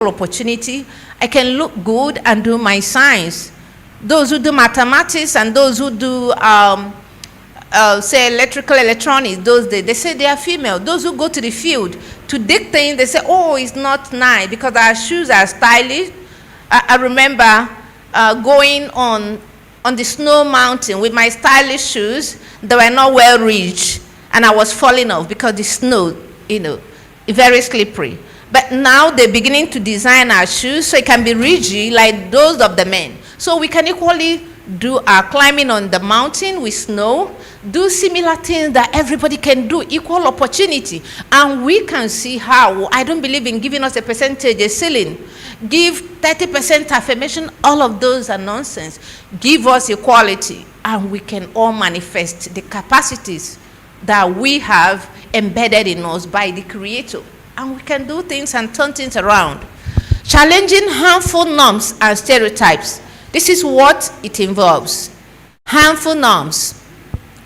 opportunity. I can look good and do my science. Those who do mathematics and those who do, say, electrical electronics, they say they are female. Those who go to the field to dig things, they say, oh, it's not nice because our shoes are stylish. I remember going on the snow mountain with my stylish shoes. They were not well reached, and I was falling off because the snow, very slippery. But now they're beginning to design our shoes so it can be rigid like those of the men. So we can equally do our climbing on the mountain with snow, do similar things that everybody can do, equal opportunity. And we can see how. I don't believe in giving us a percentage, a ceiling. Give 30% affirmation, all of those are nonsense. Give us equality, and we can all manifest the capacities that we have embedded in us by the Creator. And we can do things and turn things around. Challenging harmful norms and stereotypes. This is what it involves. Harmful norms.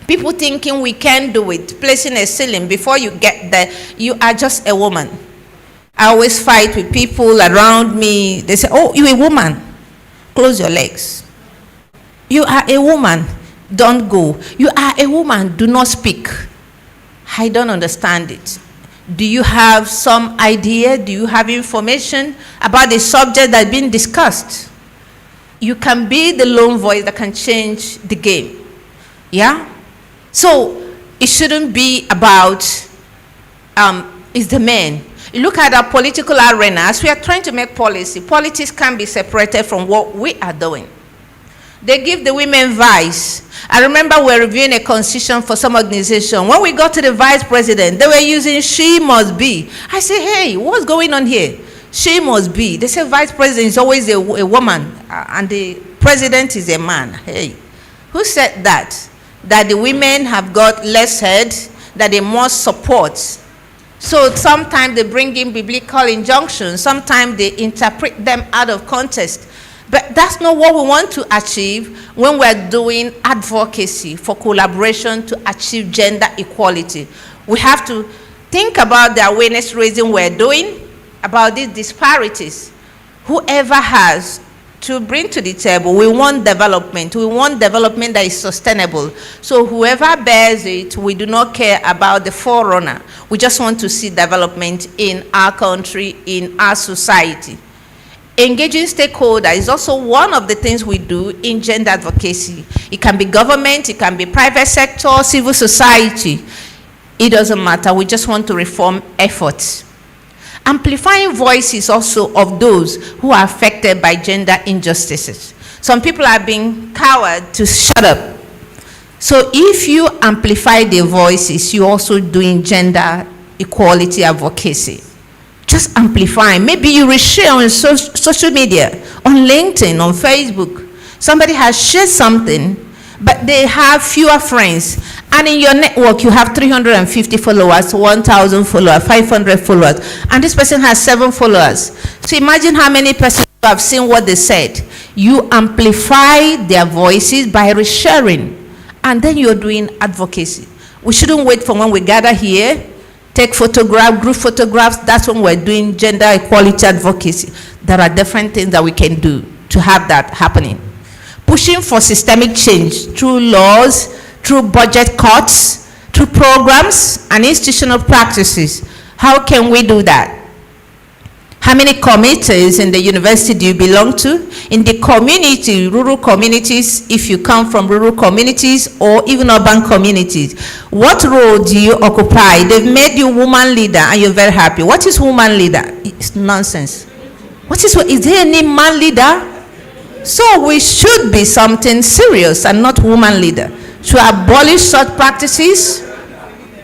People thinking we can do it. Placing a ceiling before you get there. You are just a woman. I always fight with people around me. They say, oh, you're a woman. Close your legs. You are a woman. Don't go. You are a woman. Do not speak. I don't understand it. Do you have some idea? Do you have information about the subject that's being discussed? You can be the lone voice that can change the game. Yeah? So it shouldn't be about it's the men. You look at our political arena, as we are trying to make policy, politics can be separated from what we are doing. They give the women vice. I remember we were reviewing a constitution for some organization. When we got to the vice president, they were using she must be. I said, hey, what's going on here? She must be. They say vice president is always a woman and the president is a man. Hey, who said that? That the women have got less head, that they must support. So sometimes they bring in biblical injunctions. Sometimes they interpret them out of context. But that's not what we want to achieve when we're doing advocacy for collaboration to achieve gender equality. We have to think about the awareness raising we're doing about these disparities. Whoever has to bring to the table, we want development. We want development that is sustainable. So whoever bears it, we do not care about the forerunner. We just want to see development in our country, in our society. Engaging stakeholders is also one of the things we do in gender advocacy. It can be government, it can be private sector, civil society. It doesn't matter. We just want to reform efforts. Amplifying voices also of those who are affected by gender injustices. Some people are being cowed to shut up. So if you amplify their voices, you're also doing gender equality advocacy. Just amplifying. Maybe you reshare on social media, on LinkedIn, on Facebook. Somebody has shared something, but they have fewer friends. And in your network, you have 350 followers, 1,000 followers, 500 followers. And this person has 7 followers. So imagine how many persons have seen what they said. You amplify their voices by resharing. And then you're doing advocacy. We shouldn't wait for when we gather here, take photograph, group photographs. That's when we're doing gender equality advocacy. There are different things that we can do to have that happening. Pushing for systemic change through laws, through budget cuts, through programs and institutional practices. How can we do that? How many committees in the university do you belong to? In the community, rural communities, if you come from rural communities or even urban communities, what role do you occupy? They've made you woman leader and you're very happy. What is woman leader? It's nonsense. Is there any man leader? So we should be something serious and not woman leader. To abolish such practices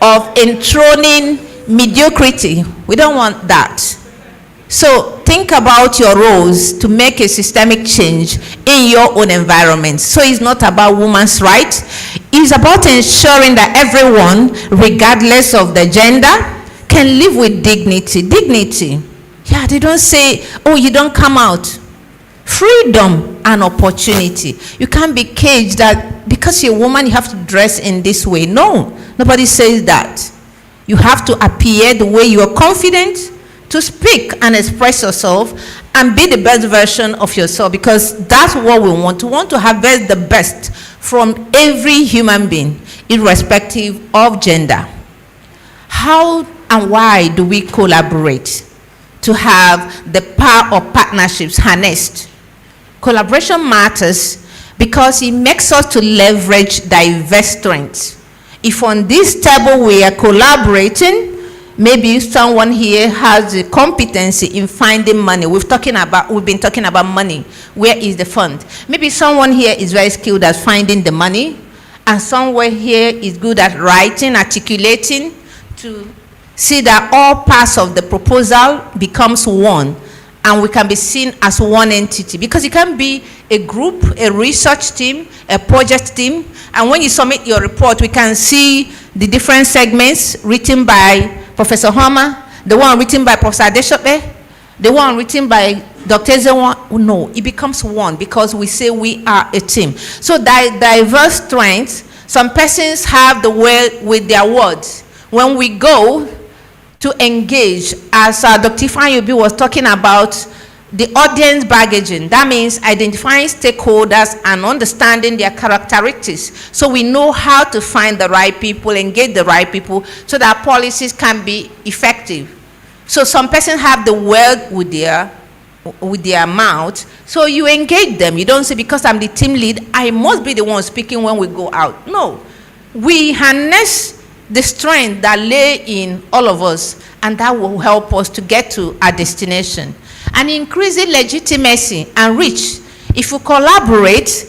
of enthroning mediocrity. We don't want that. So think about your roles to make a systemic change in your own environment. So it's not about women's rights. It's about ensuring that everyone, regardless of the gender, can live with dignity. Dignity. Yeah, they don't say, oh, you don't come out. Freedom and opportunity. You can't be caged that because you're a woman, you have to dress in this way. No, nobody says that. You have to appear the way you are confident, to speak and express yourself and be the best version of yourself, because that's what we want. We want to harvest the best from every human being, irrespective of gender. How and why do we collaborate to have the power of partnerships harnessed? Collaboration matters because it makes us to leverage diverse strengths. If on this table we are collaborating, maybe someone here has the competency in finding money. We've been talking about money. Where is the fund? Maybe someone here is very skilled at finding the money, and someone here is good at writing, articulating, to see that all parts of the proposal becomes one, and we can be seen as one entity, because it can be a group, a research team, a project team, and when you submit your report, we can see the different segments written by Professor Homer, the one written by Professor Adesope, the one written by Dr. Ezenwa. No, it becomes one because we say we are a team. So diverse strengths. Some persons have the way with their words. When we go to engage, as Dr. Ifeanyi was talking about, the audience baggaging, that means identifying stakeholders and understanding their characteristics, so we know how to find the right people, engage the right people, so that policies can be effective. So some persons have the word with their mouth, so you engage them. You don't say, because I'm the team lead, I must be the one speaking when we go out. No, we harness the strength that lay in all of us, and that will help us to get to our destination. And increasing legitimacy and reach. If we collaborate,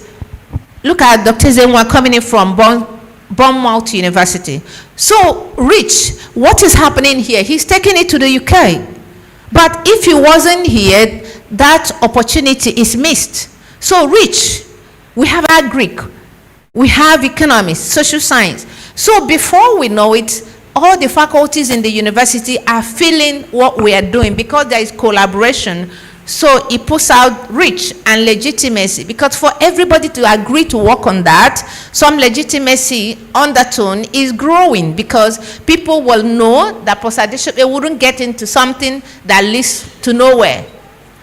look at Dr. Ezenwa coming in from Bournemouth University. So reach, what is happening here? He's taking it to the UK. But if he wasn't here, that opportunity is missed. So reach, we have our Greek, we have economics, social science. So before we know it, all the faculties in the university are feeling what we are doing, because there is collaboration. So it puts out reach and legitimacy, because for everybody to agree to work on that, some legitimacy undertone is growing, because people will know that Professor Adesope wouldn't get into something that leads to nowhere.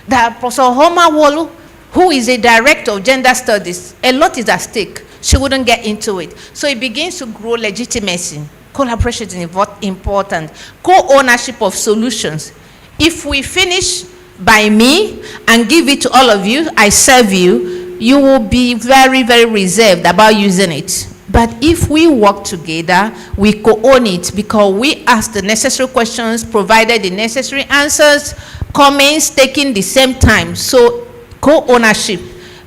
That Professor Homer Wolu, who is a director of gender studies, a lot is at stake. She wouldn't get into it. So it begins to grow legitimacy. Collaboration is important. Co-ownership of solutions. If we finish by me and give it to all of you, I serve you, you will be very, very reserved about using it. But if we work together, we co-own it, because we ask the necessary questions, provided the necessary answers, comments taken the same time. So co-ownership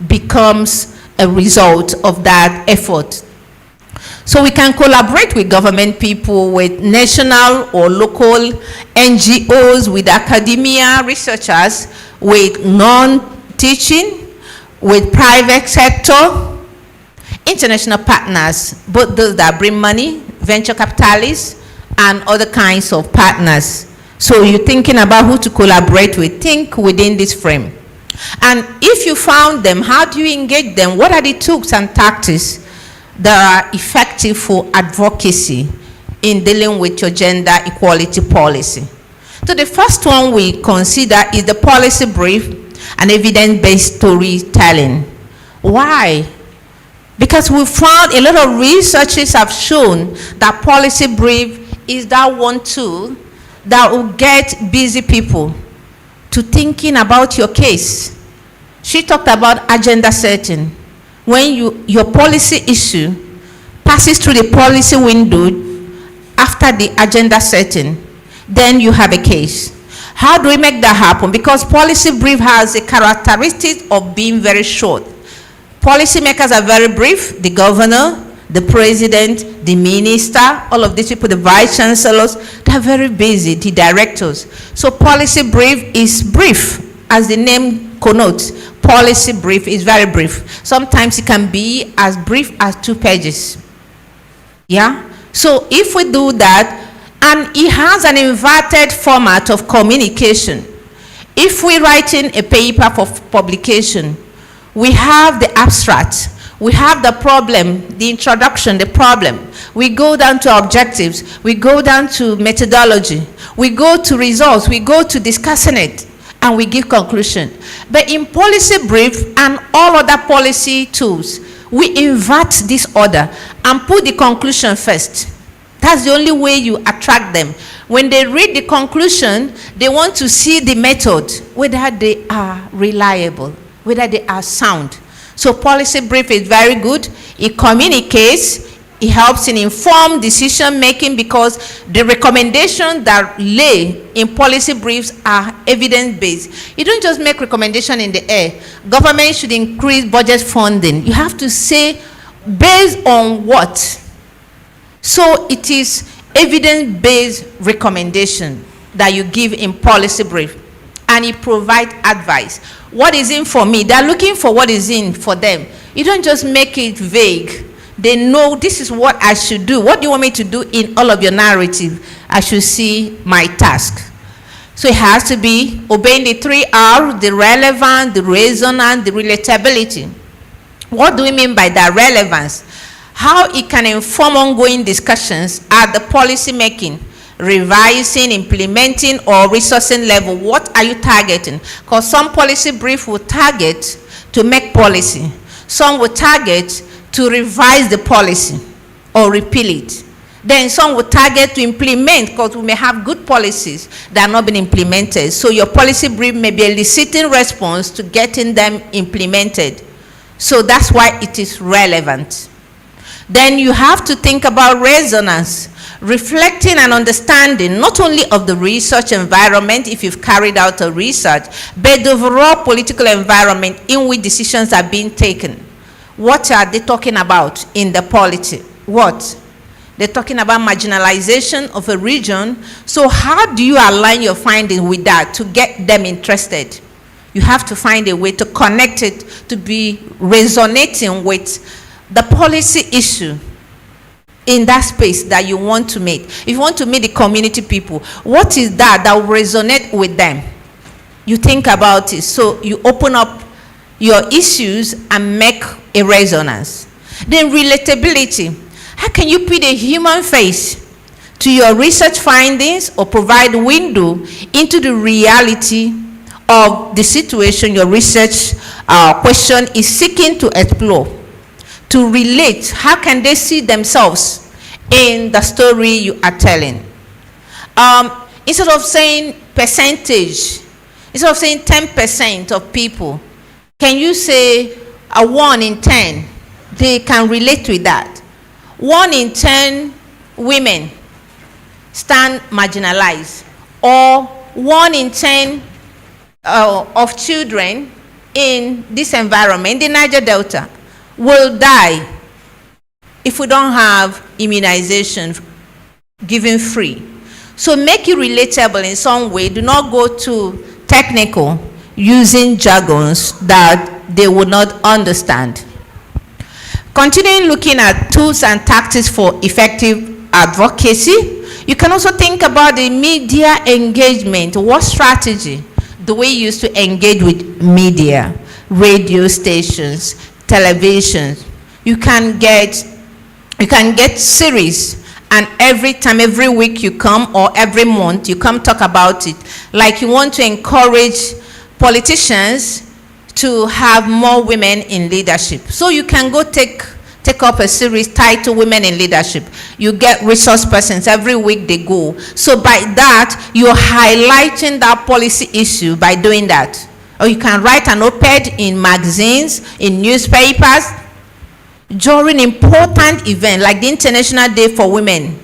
becomes a result of that effort. So we can collaborate with government people, with national or local NGOs, with academia, researchers, with non-teaching, with private sector, international partners, both those that bring money, venture capitalists, and other kinds of partners. So you're thinking about who to collaborate with, think within this frame. And if you found them, how do you engage them? What are the tools and tactics that are effective for advocacy in dealing with your gender equality policy? So the first one we consider is the policy brief and evidence-based storytelling. Why? Because we found a lot of researchers have shown that policy brief is that one tool that will get busy people to thinking about your case. She talked about agenda setting. When your policy issue passes through the policy window after the agenda setting, then you have a case. How do we make that happen? Because policy brief has a characteristic of being very short. Policymakers are very brief. The governor, the president, the minister, all of these people, the vice chancellors, they're very busy, the directors. So policy brief is brief, as the name connotes. Policy brief is very brief. Sometimes it can be as brief as 2 pages. Yeah? So if we do that, and it has an inverted format of communication. If we're writing a paper for publication, we have the abstract, We have the problem, the introduction, the problem. We go down to objectives. We go down to methodology. We go to results. We go to discussing it. And we give conclusion. But in policy brief and all other policy tools, we invert this order and put the conclusion first. That's the only way you attract them. When they read the conclusion, they want to see the method, whether they are reliable, whether they are sound. So policy brief is very good. It communicates. It helps in informed decision making because the recommendations that lay in policy briefs are evidence-based. You don't just make recommendation in the air. Government should increase budget funding. You have to say based on what. So it is evidence-based recommendation that you give in policy brief, and it provides advice. What is in for me? They're looking for what is in for them. You don't just make it vague. They know this is what I should do. What do you want me to do in all of your narrative? I should see my task. So it has to be obeying the 3 R, the relevant, the resonant, the relatability. What do we mean by that relevance? How it can inform ongoing discussions at the policy making, revising, implementing, or resourcing level. What are you targeting? Because some policy brief will target to make policy. Some will target to revise the policy or repeal it. Then some will target to implement, because we may have good policies that are not being implemented. So your policy brief may be eliciting response to getting them implemented. So that's why it is relevant. Then you have to think about resonance, reflecting and understanding not only of the research environment, if you've carried out a research, but the overall political environment in which decisions are being taken. What are they talking about in the polity? What? They're talking about marginalization of a region. So how do you align your finding with that to get them interested? You have to find a way to connect it to be resonating with the policy issue in that space that you want to meet. If you want to meet the community people, what is that will resonate with them? You think about it. So you open up your issues and make a resonance. Then relatability. How can you put a human face to your research findings or provide window into the reality of the situation your research question is seeking to explore? To relate, how can they see themselves in the story you are telling? Instead of saying percentage, instead of saying 10% of people, can you say a 1 in 10? They can relate with that. 1 in 10 women stand marginalized, or 1 in 10 of children in this environment, the Niger Delta, will die if we don't have immunization given free. So make it relatable in some way. Do not go too technical using jargons that they would not understand. Continuing looking at tools and tactics for effective advocacy, you can also think about the media engagement. What strategy do we use to engage with media, radio stations, television? You can get series, and every time, every week you come, or every month you come talk about it. Like you want to encourage politicians to have more women in leadership. So you can go take up a series titled Women in Leadership. You get resource persons, every week they go. So by that, you're highlighting that policy issue by doing that. Or you can write an op-ed in magazines, in newspapers, during important events like the International Day for Women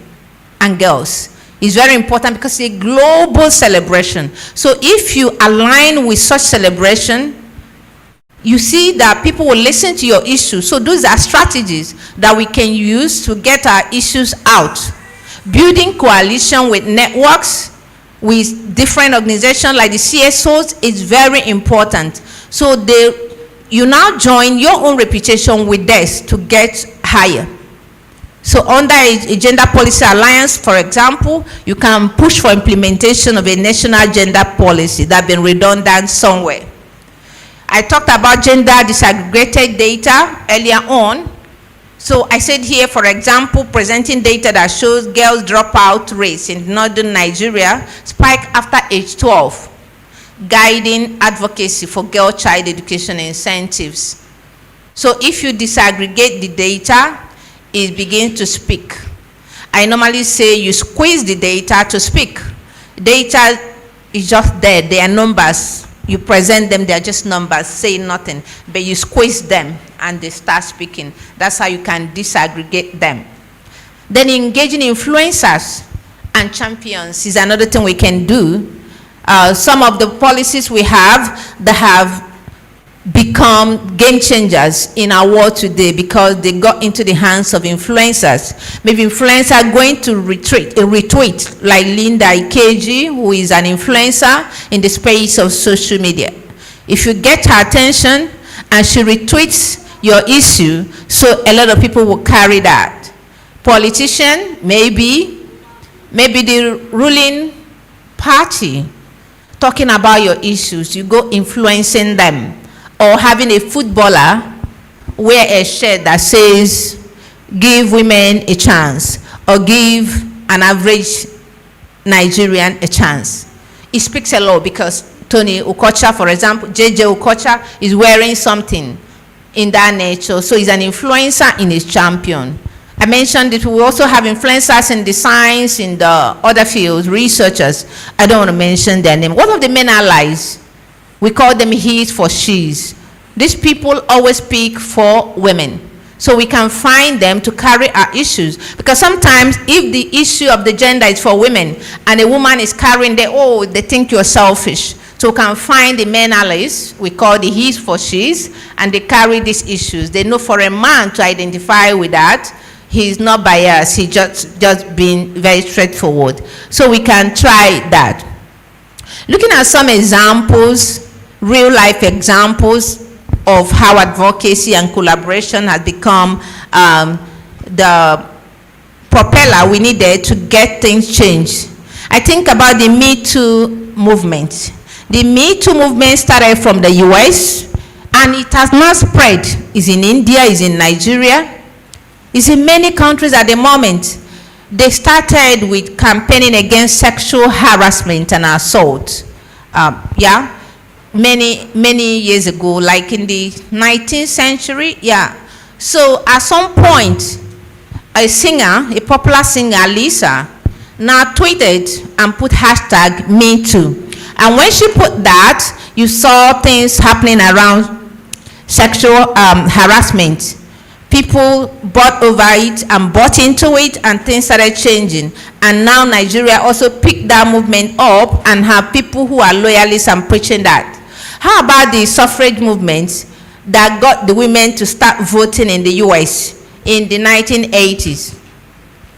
and Girls. It's very important because it's a global celebration. So if you align with such celebration, you see that people will listen to your issues. So those are strategies that we can use to get our issues out. Building coalition with networks, with different organizations like the CSOs is very important. So you now join your own reputation with theirs to get higher. So under a gender policy alliance, for example, you can push for implementation of a national gender policy that's been redundant somewhere. I talked about gender disaggregated data earlier on. So I said here, for example, presenting data that shows girls' dropout rates in northern Nigeria spike after age 12, guiding advocacy for girl child education incentives. So if you disaggregate the data, it begins to speak. I normally say you squeeze the data to speak. Data is just there, they are numbers. You present them, they are just numbers, saying nothing. But you squeeze them and they start speaking. That's how you can disaggregate them. Then engaging influencers and champions is another thing we can do. Some of the policies we have that have become game changers in our world today because they got into the hands of influencers. Maybe influencers going to retweet like Linda Ikeji, who is an influencer in the space of social media. If you get her attention and she retweets your issue, so a lot of people will carry that. Politician, maybe the ruling party talking about your issues, you go influencing them. Or having a footballer wear a shirt that says, give women a chance, or give an average Nigerian a chance. It speaks a lot because Tony Okocha, for example, JJ Okocha is wearing something in that nature, so he's an influencer in his champion. I mentioned that we also have influencers in the science, in the other fields, researchers. I don't want to mention their name. One of the main allies, we call them he's for she's. These people always speak for women. So we can find them to carry our issues. Because sometimes if the issue of the gender is for women and a woman is carrying they think you're selfish. So we can find the men allies, we call the he's for she's, and they carry these issues. They know for a man to identify with that, he's not biased, he's just being very straightforward. So we can try that. Looking at some examples, real life examples of how advocacy and collaboration has become the propeller we needed to get things changed. I think about the Me Too movement. The Me Too movement started from the US and it has now spread. It's in India, it's in Nigeria, it's in many countries at the moment. They started with campaigning against sexual harassment and assault. Many years ago, like in the 19th century. So at some point, a popular singer, Lisa, now tweeted and put hashtag #MeToo. And when she put that, you saw things happening around sexual harassment. People bought over it and bought into it, and things started changing. And now Nigeria also picked that movement up and have people who are loyalists and preaching that. How about the suffrage movement that got the women to start voting in the US in the 1980s?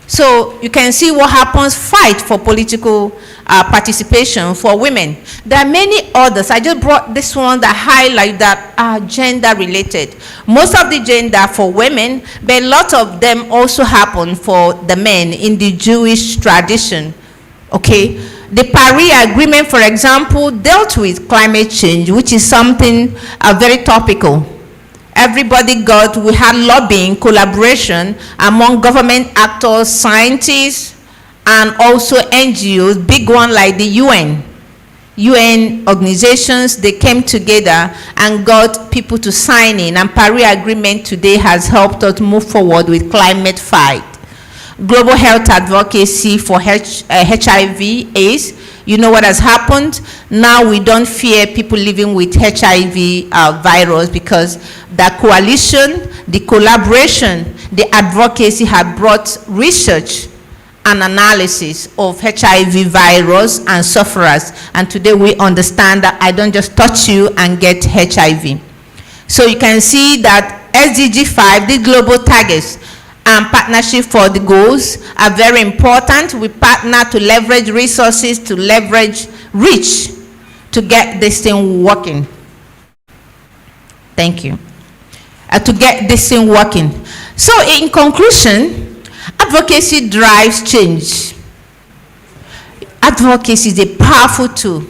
So you can see what happens, fight for political participation for women. There are many others. I just brought this one that highlight that are gender related. Most of the gender for women, but a lot of them also happen for the men in the Jewish tradition. Okay, the Paris Agreement, for example, dealt with climate change, which is something very topical. We had lobbying, collaboration among government actors, scientists, and also NGOs, big one like the UN organizations. They came together and got people to sign in, and Paris Agreement today has helped us move forward with climate fight. Global health advocacy for HIV AIDS. You know what has happened? Now we don't fear people living with HIV virus because the coalition, the collaboration, the advocacy have brought research and analysis of HIV virus and sufferers. And today we understand that I don't just touch you and get HIV. So you can see that SDG 5, the global targets, and partnership for the goals are very important. We partner to leverage resources, to leverage reach, to get this thing working. Thank you. To get this thing working. So in conclusion, advocacy drives change. Advocacy is a powerful tool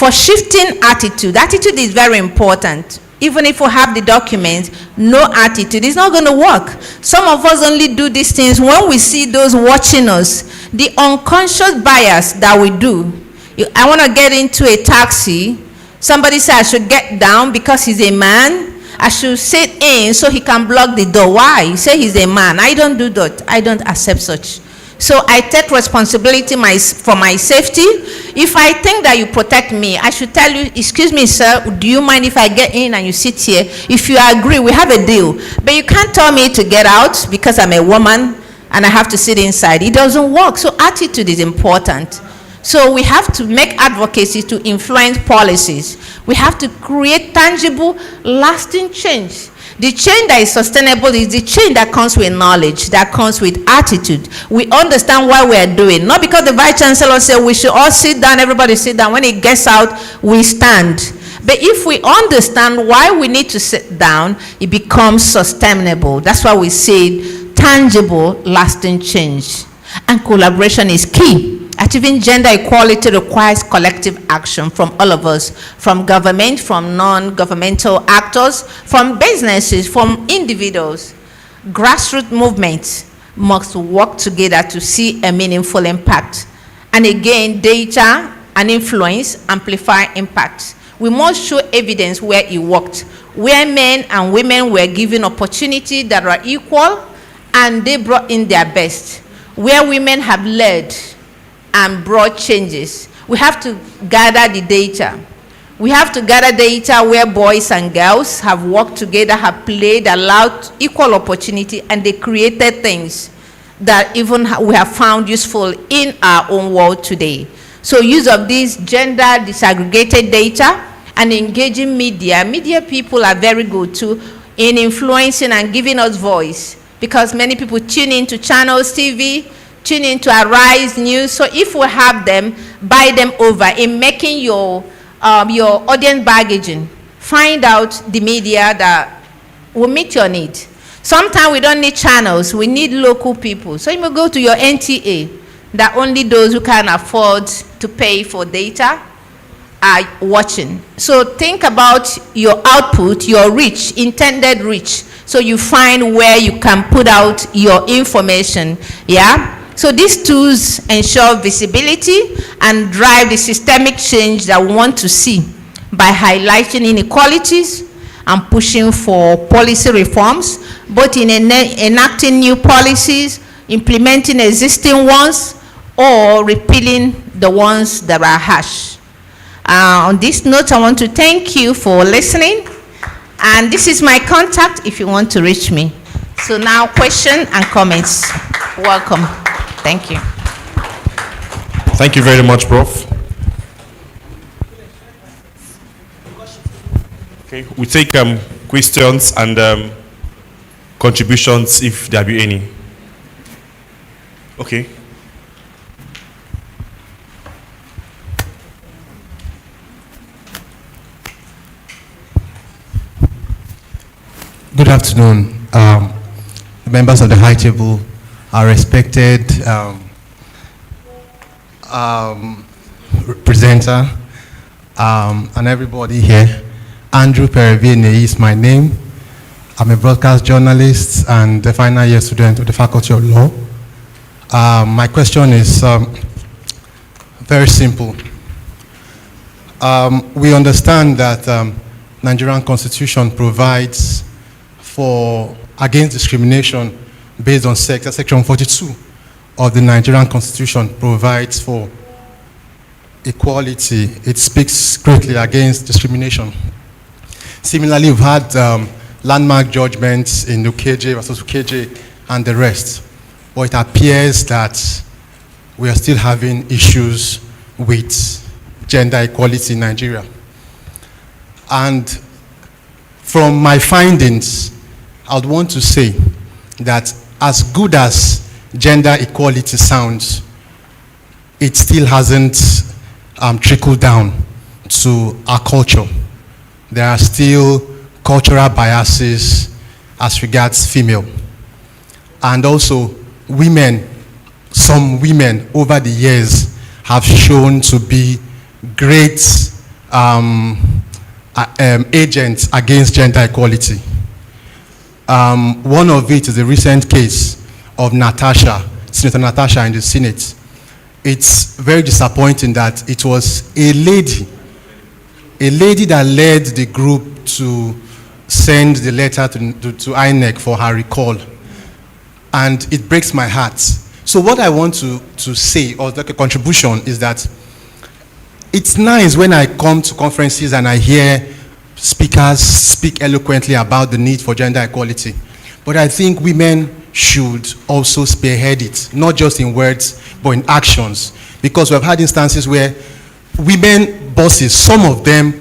for shifting attitude. Attitude is very important. Even if we have the document, no attitude, it's not going to work. Some of us only do these things when we see those watching us. The unconscious bias that we do. I want to get into a taxi. Somebody said I should get down because he's a man. I should sit in so he can block the door. Why? He say he's a man. I don't do that. I don't accept such. So I take responsibility for my safety. If I think that you protect me, I should tell you, excuse me, sir, do you mind if I get in and you sit here? If you agree, we have a deal. But you can't tell me to get out because I'm a woman and I have to sit inside. It doesn't work. So attitude is important. So we have to make advocacy to influence policies. We have to create tangible, lasting change. The change that is sustainable is the change that comes with knowledge, that comes with attitude. We understand why we are doing. Not because the Vice Chancellor said we should all sit down, everybody sit down. When it gets out, we stand. But if we understand why we need to sit down, it becomes sustainable. That's why we say tangible, lasting change. And collaboration is key. Achieving gender equality requires collective action from all of us, from government, from non-governmental actors, from businesses, from individuals. Grassroots movements must work together to see a meaningful impact. And again, data and influence amplify impact. We must show evidence where it worked, where men and women were given opportunity that are equal and they brought in their best, where women have led and brought changes. We have to gather the data. We have to gather data where boys and girls have worked together, have played, allowed equal opportunity, and they created things that even we have found useful in our own world today. So use of this gender disaggregated data and engaging media people are very good too in influencing and giving us voice, because many people tune into channels, TV, tune into Arise News. So if we have them, buy them over in making your audience bargaining. Find out the media that will meet your need. Sometimes we don't need channels, we need local people. So you may go to your NTA, that only those who can afford to pay for data are watching. So think about your output, your reach, intended reach. So you find where you can put out your information, yeah? So these tools ensure visibility and drive the systemic change that we want to see by highlighting inequalities and pushing for policy reforms, both in enacting new policies, implementing existing ones, or repealing the ones that are harsh. On this note, I want to thank you for listening. And this is my contact if you want to reach me. So now, question and comments. Welcome. Thank you. Thank you very much, Prof. Okay, we take questions and contributions if there be any. Okay. Good afternoon, members of the High Table, our respected presenter, and everybody here. Andrew Perevine is my name. I'm a broadcast journalist and a final year student of the Faculty of Law. My question is very simple. We understand that Nigerian Constitution provides against discrimination based on sex. Section 42 of the Nigerian Constitution provides for equality. It speaks greatly against discrimination. Similarly, we've had landmark judgments in Ukeje versus Ukeje and the rest. But it appears that we are still having issues with gender equality in Nigeria. And from my findings, I would want to say that as good as gender equality sounds, it still hasn't trickled down to our culture. There are still cultural biases as regards female. And also women, some women over the years have shown to be great agents against gender equality. One of it is the recent case of Senator Natasha in the Senate. It's very disappointing that it was a lady that led the group to send the letter to INEC for her recall. And it breaks my heart. So what I want to say, or like a contribution, is that it's nice when I come to conferences and I hear speakers speak eloquently about the need for gender equality. But I think women should also spearhead it, not just in words, but in actions. Because we've had instances where women bosses, some of them,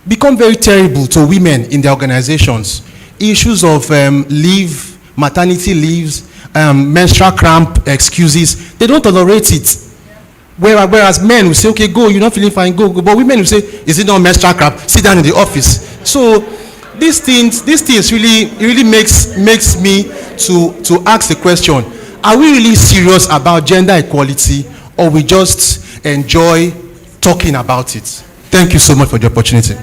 become very terrible to women in their organizations. Issues of leave, maternity leaves, menstrual cramp excuses, they don't tolerate it. Whereas men will say, okay, go, you're not feeling fine, go. But women will say, is it not menstrual cramp? Sit down in the office. So these things really makes me to ask the question, are we really serious about gender equality, or we just enjoy talking about it? Thank you so much for the opportunity.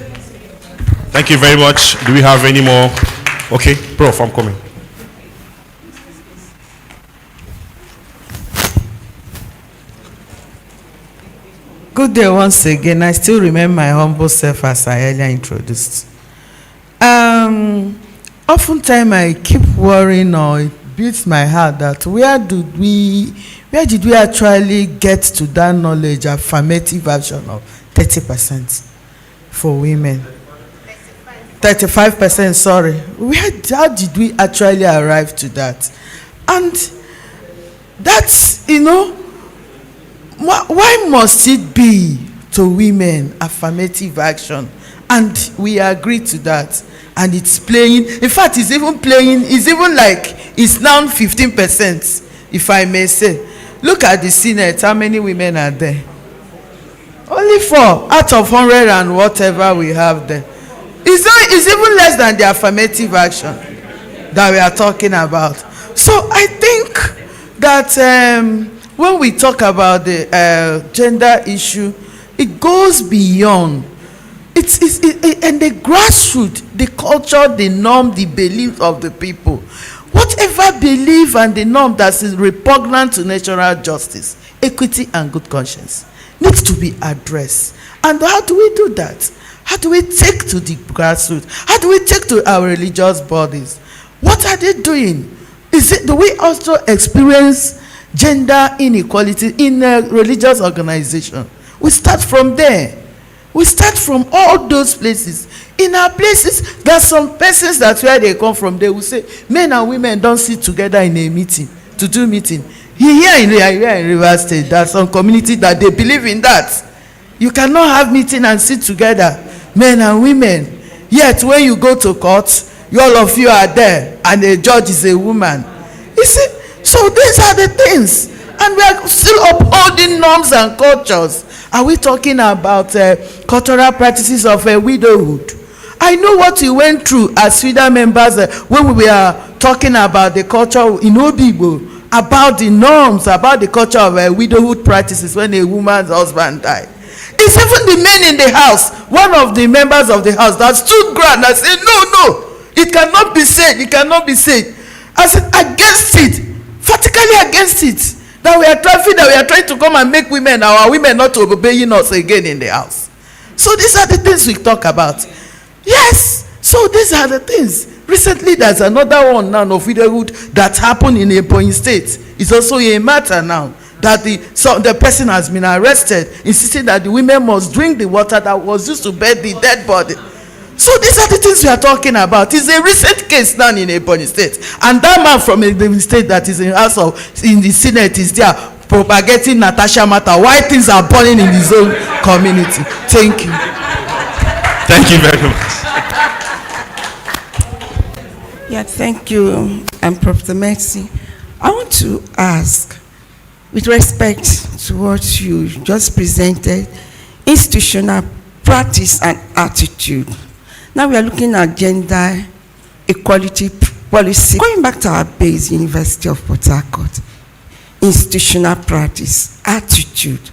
Thank you very much. Do we have any more? Okay, Prof, I'm coming. Good day once again. I still remember my humble self as I earlier introduced. Oftentimes I keep worrying, or it beats my heart, that where did we actually get to that knowledge, affirmative action of 30% for women? 35%, sorry. How did we actually arrive to that? And that's, why must it be to women affirmative action? And we agree to that. And it's playing, in fact, it's even like it's now 15%, if I may say. Look at the Senate, how many women are there? Only 4 out of 100 and whatever we have there. It's even less than the affirmative action that we are talking about. So I think that when we talk about the gender issue, it goes beyond. And the grassroots, the culture, the norm, the belief of the people. Whatever belief and the norm that is repugnant to natural justice, equity, and good conscience needs to be addressed. And how do we do that? How do we take to the grassroots? How do we take to our religious bodies? What are they doing? Do we also experience gender inequality in a religious organization? We start from there. We start from all those places. In our places, there are some persons that where they come from, they will say, men and women don't sit together in a meeting, to do meeting. Here in Rivers State, there are some communities that they believe in that. You cannot have meeting and sit together, men and women. Yet when you go to court, all of you are there, and the judge is a woman. You see, so these are the things. And we are still upholding norms and cultures. Are we talking about cultural practices of widowhood? I know what we went through as FIDA members when we were talking about the culture in Obibo, about the norms, about the culture of widowhood practices when a woman's husband died. It's even the men in the house, one of the members of the house that stood ground and said, no, it cannot be said, it cannot be said. I said, against it, vertically against it. That we are trying to come and make our women not obeying us again in the house. So these are the things we talk about. Yes, so these are the things. Recently, there's another one now of widowhood that happened in Ebonyi State. It's also a matter now that the person has been arrested, insisting that the women must drink the water that was used to bathe the dead body. So these are the things we are talking about. It's a recent case now in Ebonyi State. And that man from Ebonyi State that is in the Senate is there propagating Natasha matter. Why things are burning in his own community. Thank you. Thank you very much. Yeah, thank you, Professor Mercy. I want to ask, with respect to what you just presented, institutional practice and attitude. Now we are looking at gender equality policy. Going back to our base, University of Port Harcourt, institutional practice, attitude.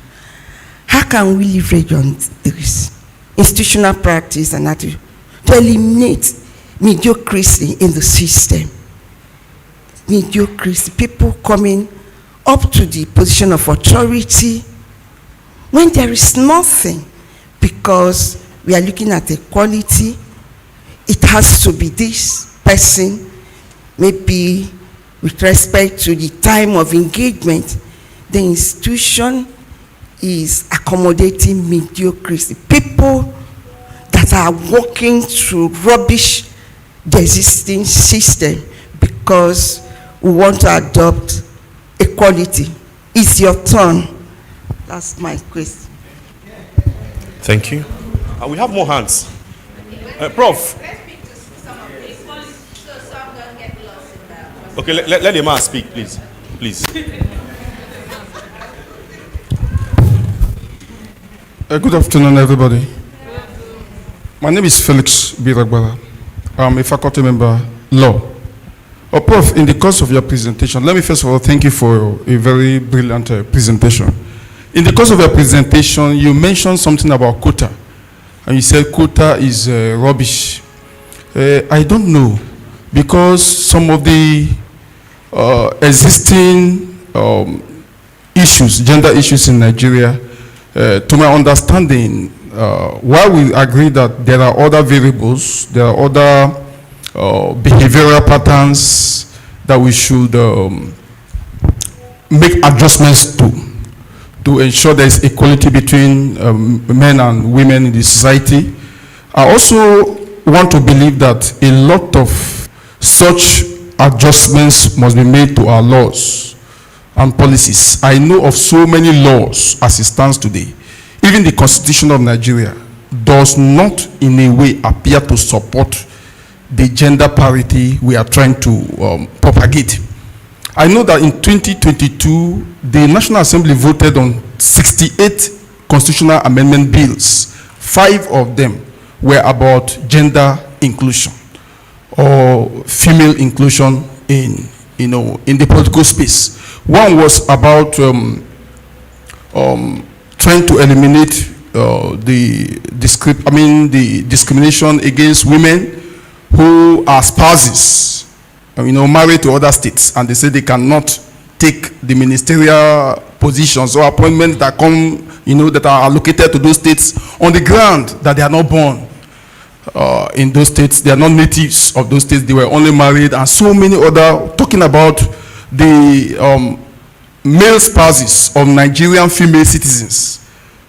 How can we leverage on this institutional practice and attitude to eliminate mediocrity in the system. Mediocrity, people coming up to the position of authority when there is nothing, because we are looking at equality. It has to be this person, maybe with respect to the time of engagement, the institution is accommodating mediocrity. People that are working to rubbish the existing system because we want to adopt equality. It's your turn. That's my question. Thank you. We have more hands. Prof. Okay, let the man speak, please. Please. Good afternoon, everybody. My name is Felix Biragbara. I'm a faculty member, law. Prof, in the course of your presentation, let me first of all thank you for a very brilliant presentation. In the course of your presentation, you mentioned something about quota, and you said quota is rubbish. I don't know, because some of the existing issues, gender issues in Nigeria, to my understanding, while we agree that there are other variables, there are other behavioral patterns that we should make adjustments to ensure there is equality between men and women in the society. I also want to believe that a lot of such adjustments must be made to our laws and policies. I know of so many laws as it stands today. Even the Constitution of Nigeria does not in a way appear to support the gender parity we are trying to propagate. I know that in 2022, the National Assembly voted on 68 constitutional amendment bills. 5 of them were about gender inclusion or female inclusion in the political space. One was about trying to eliminate the discrimination against women who are spouses, married to other states, and they say they cannot take the ministerial positions or appointments that come, that are allocated to those states on the ground that they are not born in those states. They are not natives of those states. They were only married, and so many other, talking about the male spouses of Nigerian female citizens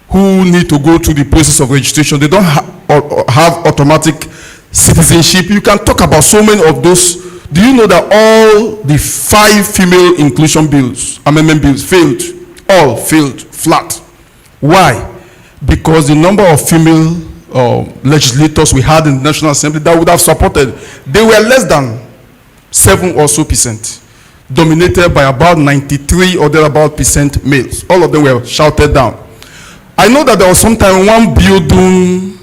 who need to go through the process of registration. They don't have automatic citizenship. You can talk about so many of those. Do you know that all the 5 female inclusion bills, amendment bills, failed? All failed, flat. Why? Because the number of female legislators we had in the National Assembly that would have supported, they were less than 7% or so, dominated by about 93 or thereabout % males. All of them were shouted down. I know that there was sometime one building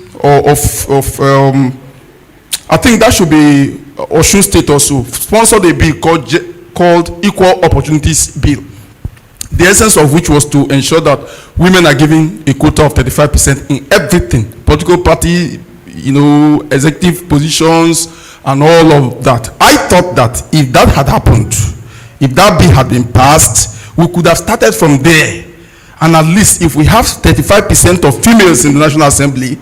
I think that should be Osun State also, sponsored a bill called Equal Opportunities Bill. The essence of which was to ensure that women are given a quota of 35% in everything, political party, executive positions, and all of that. I thought that if that had happened, if that bill had been passed, we could have started from there. And at least if we have 35% of females in the National Assembly,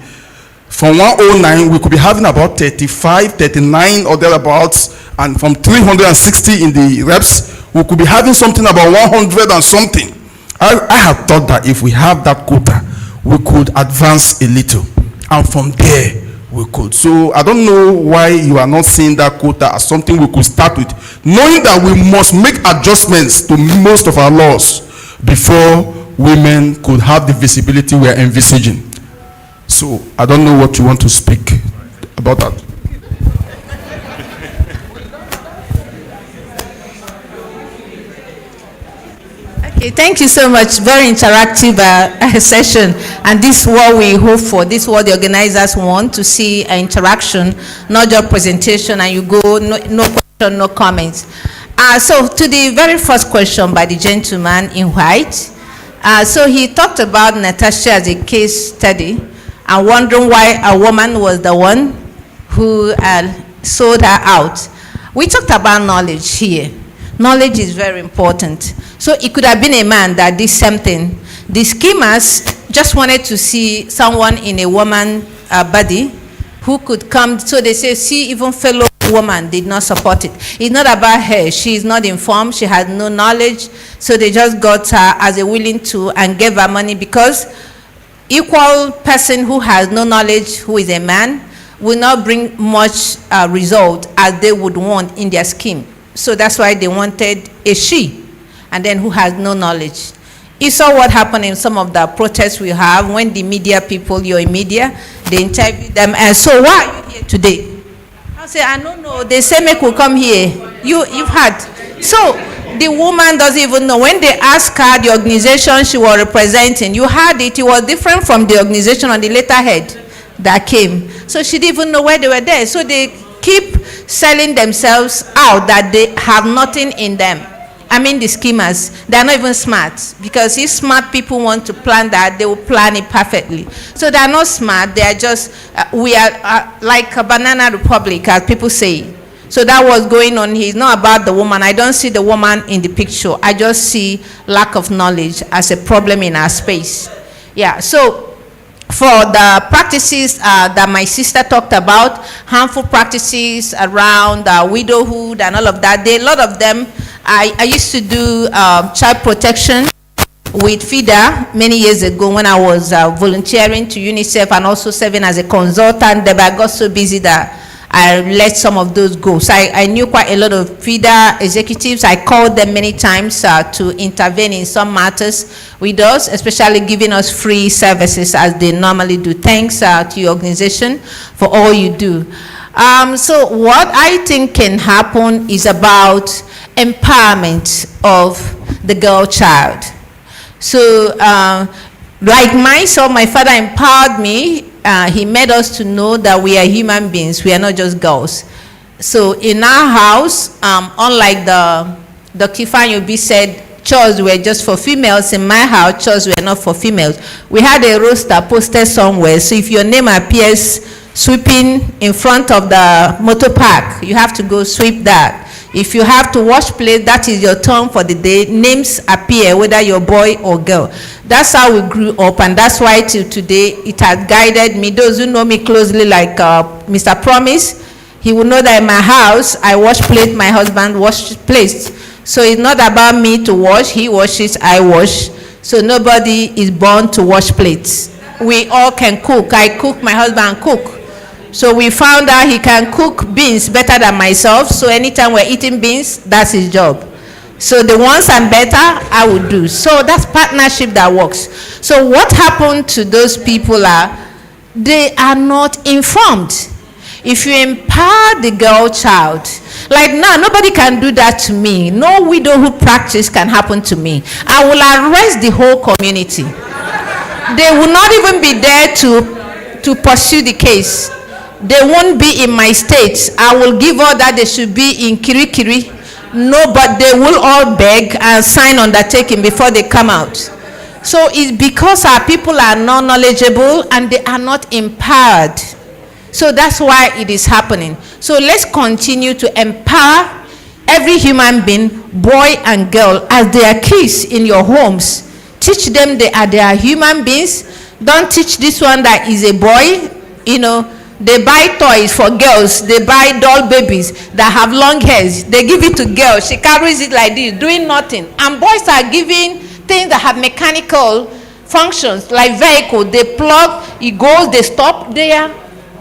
from 109, we could be having about 35, 39 or thereabouts, and from 360 in the reps, we could be having something about 100 and something. I had thought that if we have that quota, we could advance a little, and from there, we could. So I don't know why you are not seeing that quota as something we could start with, knowing that we must make adjustments to most of our laws before women could have the visibility we are envisaging. So I don't know what you want to speak about that. Okay, thank you so much. Very interactive session, and this is what we hope for. This is what the organizers want to see: interaction, not just presentation, and you go no question, no comments. So to the very first question by the gentleman in white. So he talked about Natasha as a case study. and wondering why a woman was the one who sold her out. We talked about knowledge here. Knowledge is very important. So it could have been a man that did something. The schemers just wanted to see someone in a woman body who could come. So they say, see, even fellow woman did not support it. It's not about her. She is not informed. She has no knowledge. So they just got her as a willing to and gave her money, because equal person who has no knowledge, who is a man, will not bring much result as they would want in their scheme. So that's why they wanted a she, and then who has no knowledge. You saw what happened in some of the protests we have when the media people, you're in media, they interview them, and so why are you here today? I say, I don't know. They say make we come here. You've had. So the woman doesn't even know. When they asked her the organization she was representing, you heard it. It was different from the organization on the letterhead that came. So she didn't even know why they were there. So they keep selling themselves out that they have nothing in them. I mean the schemers, they're not even smart, because if smart people want to plan that, they will plan it perfectly. So they're not smart, they are just, we are like a banana republic, as people say. So that was going on here. It's not about the woman. I don't see the woman in the picture. I just see lack of knowledge as a problem in our space. Yeah, so for the practices that my sister talked about, harmful practices around widowhood and all of that, a lot of them, I used to do child protection with FIDA many years ago when I was volunteering to UNICEF and also serving as a consultant there, but I got so busy that I let some of those go. So I knew quite a lot of FIDA executives. I called them many times to intervene in some matters with us, especially giving us free services as they normally do. Thanks to your organization for all you do. So what I think can happen is about empowerment of the girl child. So like myself, my father empowered me. He made us to know that we are human beings. We are not just girls. So in our house, unlike the Kifanyobi said, chores were just for females. In my house, chores were not for females. We had a roster posted somewhere. So if your name appears sweeping in front of the motor park, you have to go sweep that. If you have to wash plate, that is your turn for the day. Names appear, whether you're boy or girl. That's how we grew up, and that's why till today it has guided me. Those who know me closely, like Mr. Promise, he will know that in my house, I wash plate, my husband washes plates. So it's not about me to wash, he washes, I wash. So nobody is born to wash plates. We all can cook. I cook, my husband cook. So we found out he can cook beans better than myself. So anytime we're eating beans, that's his job. So the ones I'm better, I will do. So that's partnership that works. So what happened to those people are, they are not informed. If you empower the girl child, like now, nobody can do that to me. No widowhood practice can happen to me. I will arrest the whole community. They will not even be there to pursue the case. They won't be in my state. I will give all that they should be in Kirikiri. No, but they will all beg and sign undertaking before they come out. So it's because our people are not knowledgeable and they are not empowered. So that's why it is happening. So let's continue to empower every human being, boy and girl, as they are kids in your homes. Teach them they are human beings. Don't teach this one that is a boy, you know. They buy toys for girls. They buy doll babies that have long hairs. They give it to girls. She carries it like this, doing nothing. And boys are giving things that have mechanical functions, like vehicle. They plug, it goes, they stop. They are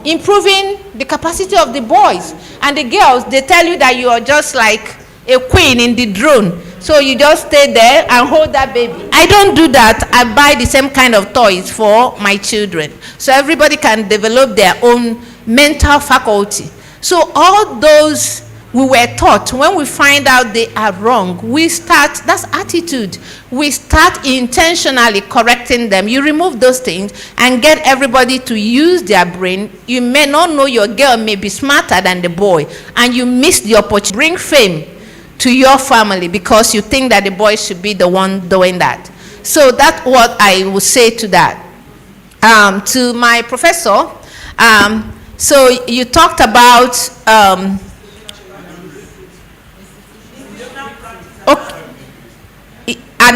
improving the capacity of the boys. And the girls, they tell you that you are just like a queen in the drone. So you just stay there and hold that baby. I don't do that. I buy the same kind of toys for my children. So everybody can develop their own mental faculty. So all those we were taught, when we find out they are wrong, we start, that's attitude. We start intentionally correcting them. You remove those things and get everybody to use their brain. You may not know your girl may be smarter than the boy, and you miss the opportunity. Bring fame to your family because you think that the boy should be the one doing that. So that's what I would say to that. To my professor, so you talked about an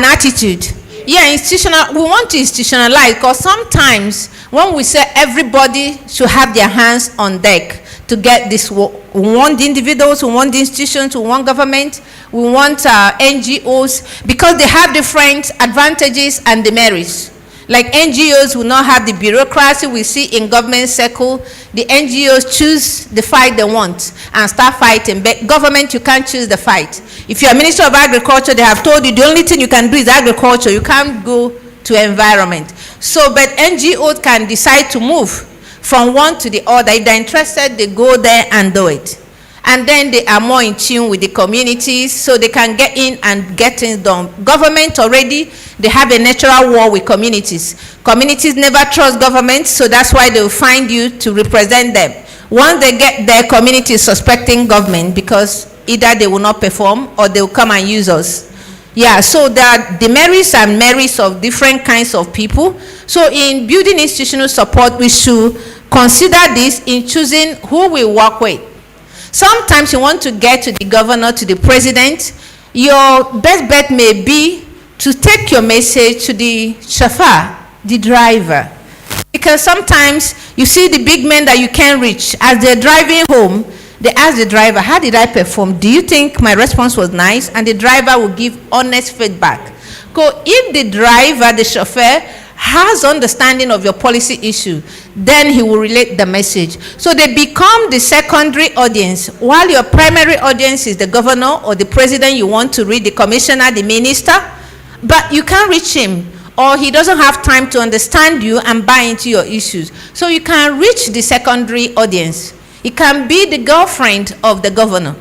attitude. Yeah, institutional. We want to institutionalize, because sometimes when we say everybody should have their hands on deck to get this, we want the individuals, we want the institutions, we want government, we want NGOs, because they have different advantages and demerits. Like NGOs will not have the bureaucracy we see in government circle. The NGOs choose the fight they want and start fighting. But government, you can't choose the fight. If you're a Minister of Agriculture, they have told you the only thing you can do is agriculture. You can't go to environment. So, but NGOs can decide to move from one to the other. If they're interested, they go there and do it. And then they are more in tune with the communities, so they can get in and get things done. Government already, they have a natural war with communities. Communities never trust government, so that's why they will find you to represent them. Once they get their community suspecting government, because either they will not perform or they will come and use us. Yeah, so there are demerits and merits of different kinds of people. So in building institutional support, we should consider this in choosing who we work with. Sometimes you want to get to the governor, to the president, your best bet may be to take your message to the chauffeur, the driver. Because sometimes you see the big men that you can't reach. As they're driving home, they ask the driver, how did I perform? Do you think my response was nice? And the driver will give honest feedback. So if the driver, the chauffeur, has understanding of your policy issue, then he will relate the message. So they become the secondary audience, while your primary audience is the governor or the president you want to read, the commissioner, the minister, but you can't reach him, or he doesn't have time to understand you and buy into your issues. So you can reach the secondary audience. It can be the girlfriend of the governor.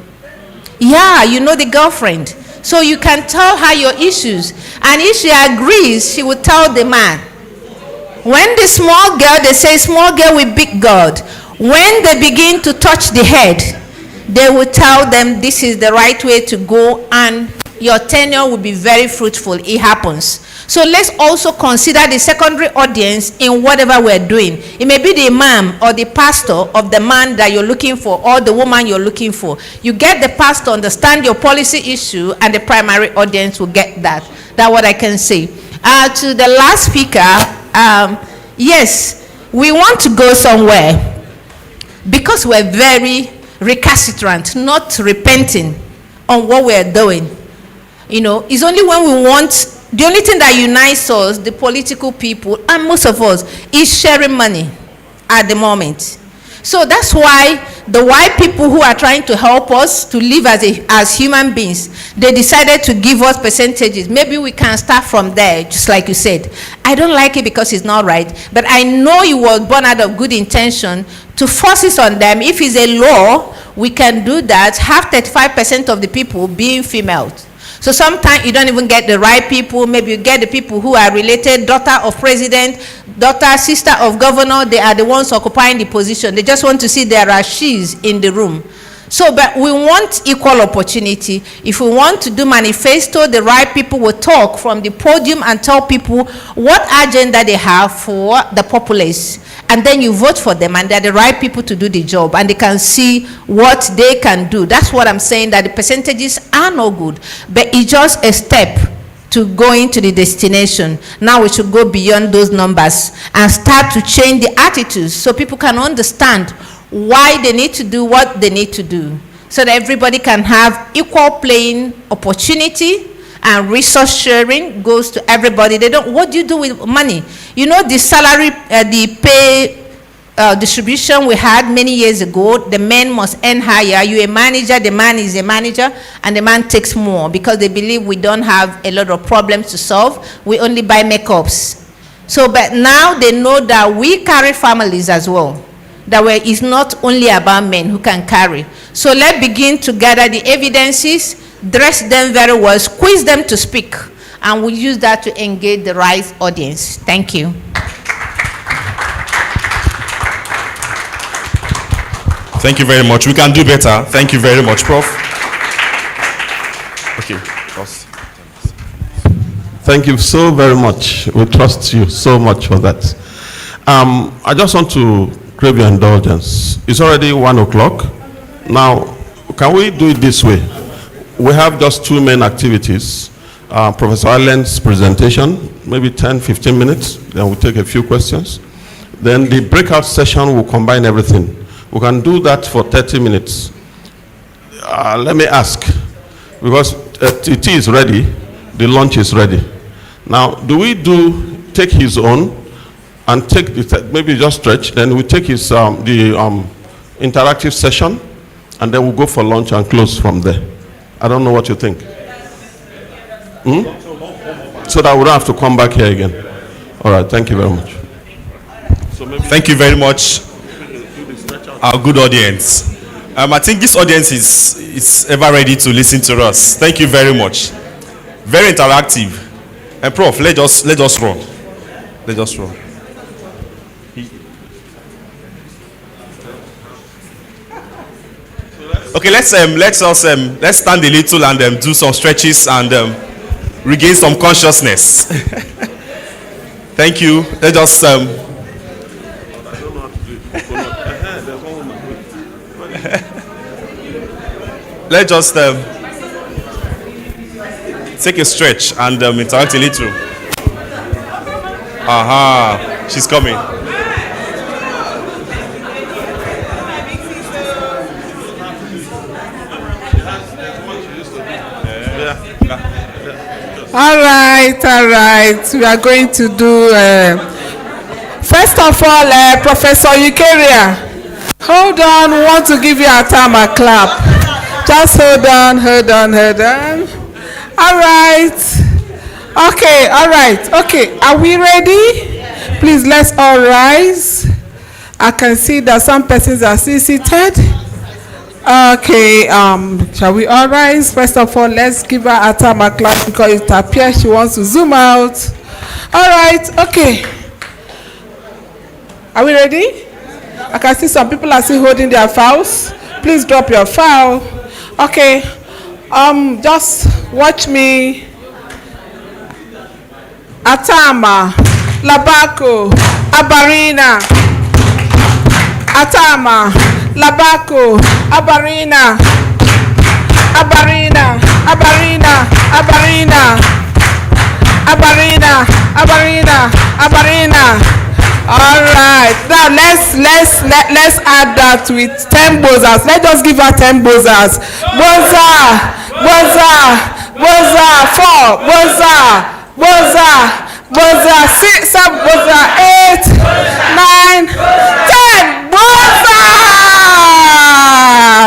Yeah, you know the girlfriend. So you can tell her your issues, and if she agrees, she will tell the man. When the small girl, they say small girl with big God, when they begin to touch the head, they will tell them this is the right way to go, and your tenure will be very fruitful. It happens. So let's also consider the secondary audience in whatever we're doing. It may be the imam or the pastor of the man that you're looking for, or the woman you're looking for. You get the pastor, understand your policy issue, and the primary audience will get that. That's what I can say. To the last speaker, yes, we want to go somewhere because we're very recalcitrant, not repenting on what we're doing. You know, it's only when we want. The only thing that unites us, the political people, and most of us, is sharing money at the moment. So that's why the white people who are trying to help us to live as human beings, they decided to give us percentages. Maybe we can start from there, just like you said. I don't like it because it's not right, but I know you were born out of good intention to force it on them. If it's a law, we can do that. Have 35% of the people being females. So sometimes you don't even get the right people. Maybe you get the people who are related, daughter of president, daughter, sister of governor. They are the ones occupying the position. They just want to see there are she's in the room. So, but we want equal opportunity. If we want to do manifesto, the right people will talk from the podium and tell people what agenda they have for the populace. And then you vote for them, and they're the right people to do the job, and they can see what they can do. That's what I'm saying, that the percentages are no good, but it's just a step to going to the destination. Now we should go beyond those numbers and start to change the attitudes so people can understand why they need to do what they need to do, so that everybody can have equal playing opportunity, and resource sharing goes to everybody. They don't, what do you do with money? You know, the salary, the pay distribution we had many years ago, the men must earn higher. You're a manager, the man is a manager, and the man takes more because they believe we don't have a lot of problems to solve. We only buy makeups. So, but now they know that we carry families as well. That way it's not only about men who can carry. So let's begin to gather the evidences, dress them very well, squeeze them to speak, and we'll use that to engage the right audience. Thank you. Thank you very much. We can do better. Thank you very much, Prof. Okay. Thank you so very much. We trust you so much for that. I just want to crave your indulgence. It's already 1 o'clock. Now, can we do it this way? We have just two main activities. Professor Allen's presentation, maybe 10, 15 minutes. Then we'll take a few questions. Then the breakout session will combine everything. We can do that for 30 minutes. Let me ask, because it is ready, the lunch is ready. Now, do we take his own and take maybe just stretch, then we take his interactive session, and then we'll go for lunch and close from there. I don't know what you think. So that we don't have to come back here again. All right, thank you very much. Thank you very much, our good audience. I think this audience is ever ready to listen to us. Thank you very much. Very interactive. And Prof, let us run. Let us run. Okay, let's stand a little and do some stretches and regain some consciousness. Thank you. Let us let's just take a stretch and interact a little. Aha, she's coming. All right. We are going to do, first of all, Professor Eukaria. Hold on, we want to give you a time a clap. Just hold on. All right. Okay, are we ready? Please, let's all rise. I can see that some persons are still seated. Okay, shall we all rise? First of all, let's give her a time a clap because it appears she wants to zoom out. All right, okay. Are we ready? I can see some people are still holding their files. Please drop your file. Okay, just watch me. Atama, Labako, Abarina. Atama, Labako, Abarina. All right, now let's add that with 10 bozas. Let's just give her 10 bozas. Boza, 4, boza, 6, boza, 8, 9, 10, boza.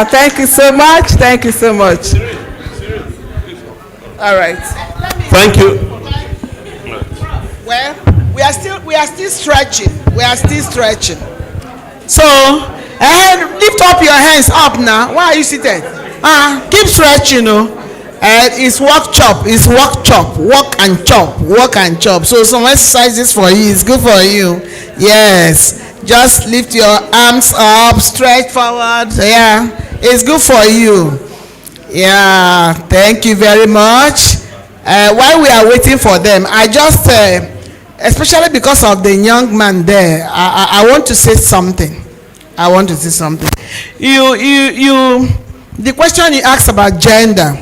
Thank you so much. All right. Thank you. Well, we are still stretching. So, lift up your hands up now. Why are you seated? Keep stretching, it's walk and chop. So some exercises for you. It's good for you. Yes. Just lift your arms up, stretch forward. Yeah. It's good for you. Yeah. Thank you very much. While we are waiting for them, I just especially because of the young man there, I want to say something. The question you asked about gender,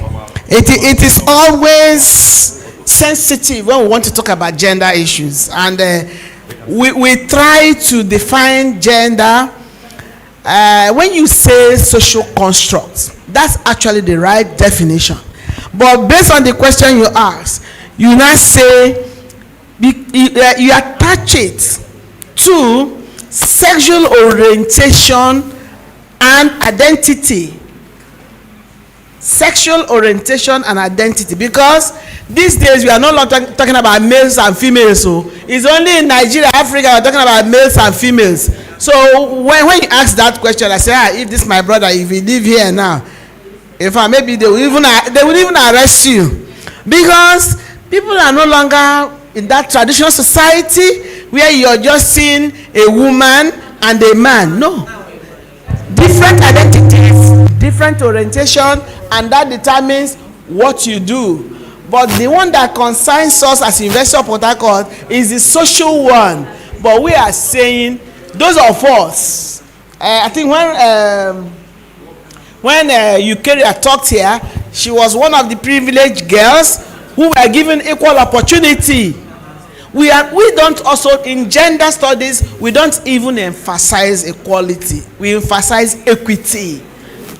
it is always sensitive when we want to talk about gender issues, and we try to define gender. When you say social constructs, that's actually the right definition. But based on the question you asked, you now say you attach it to sexual orientation and identity. Sexual orientation and identity, because these days we are no longer talking about males and females. So it's only in Nigeria, Africa, we're talking about males and females. So when you ask that question, I say, if this is my brother, if he live here now, maybe they will even arrest you, because people are no longer in that traditional society where you're just seeing a woman and a man. No, different identities, different orientation, and that determines what you do. But the one that concerns us as University of Port Harcourt is the social one, But we are saying, those of us, I think when Eukarya talked here, she was one of the privileged girls who were given equal opportunity. We don't also, in gender studies, we don't even emphasize equality. We emphasize equity.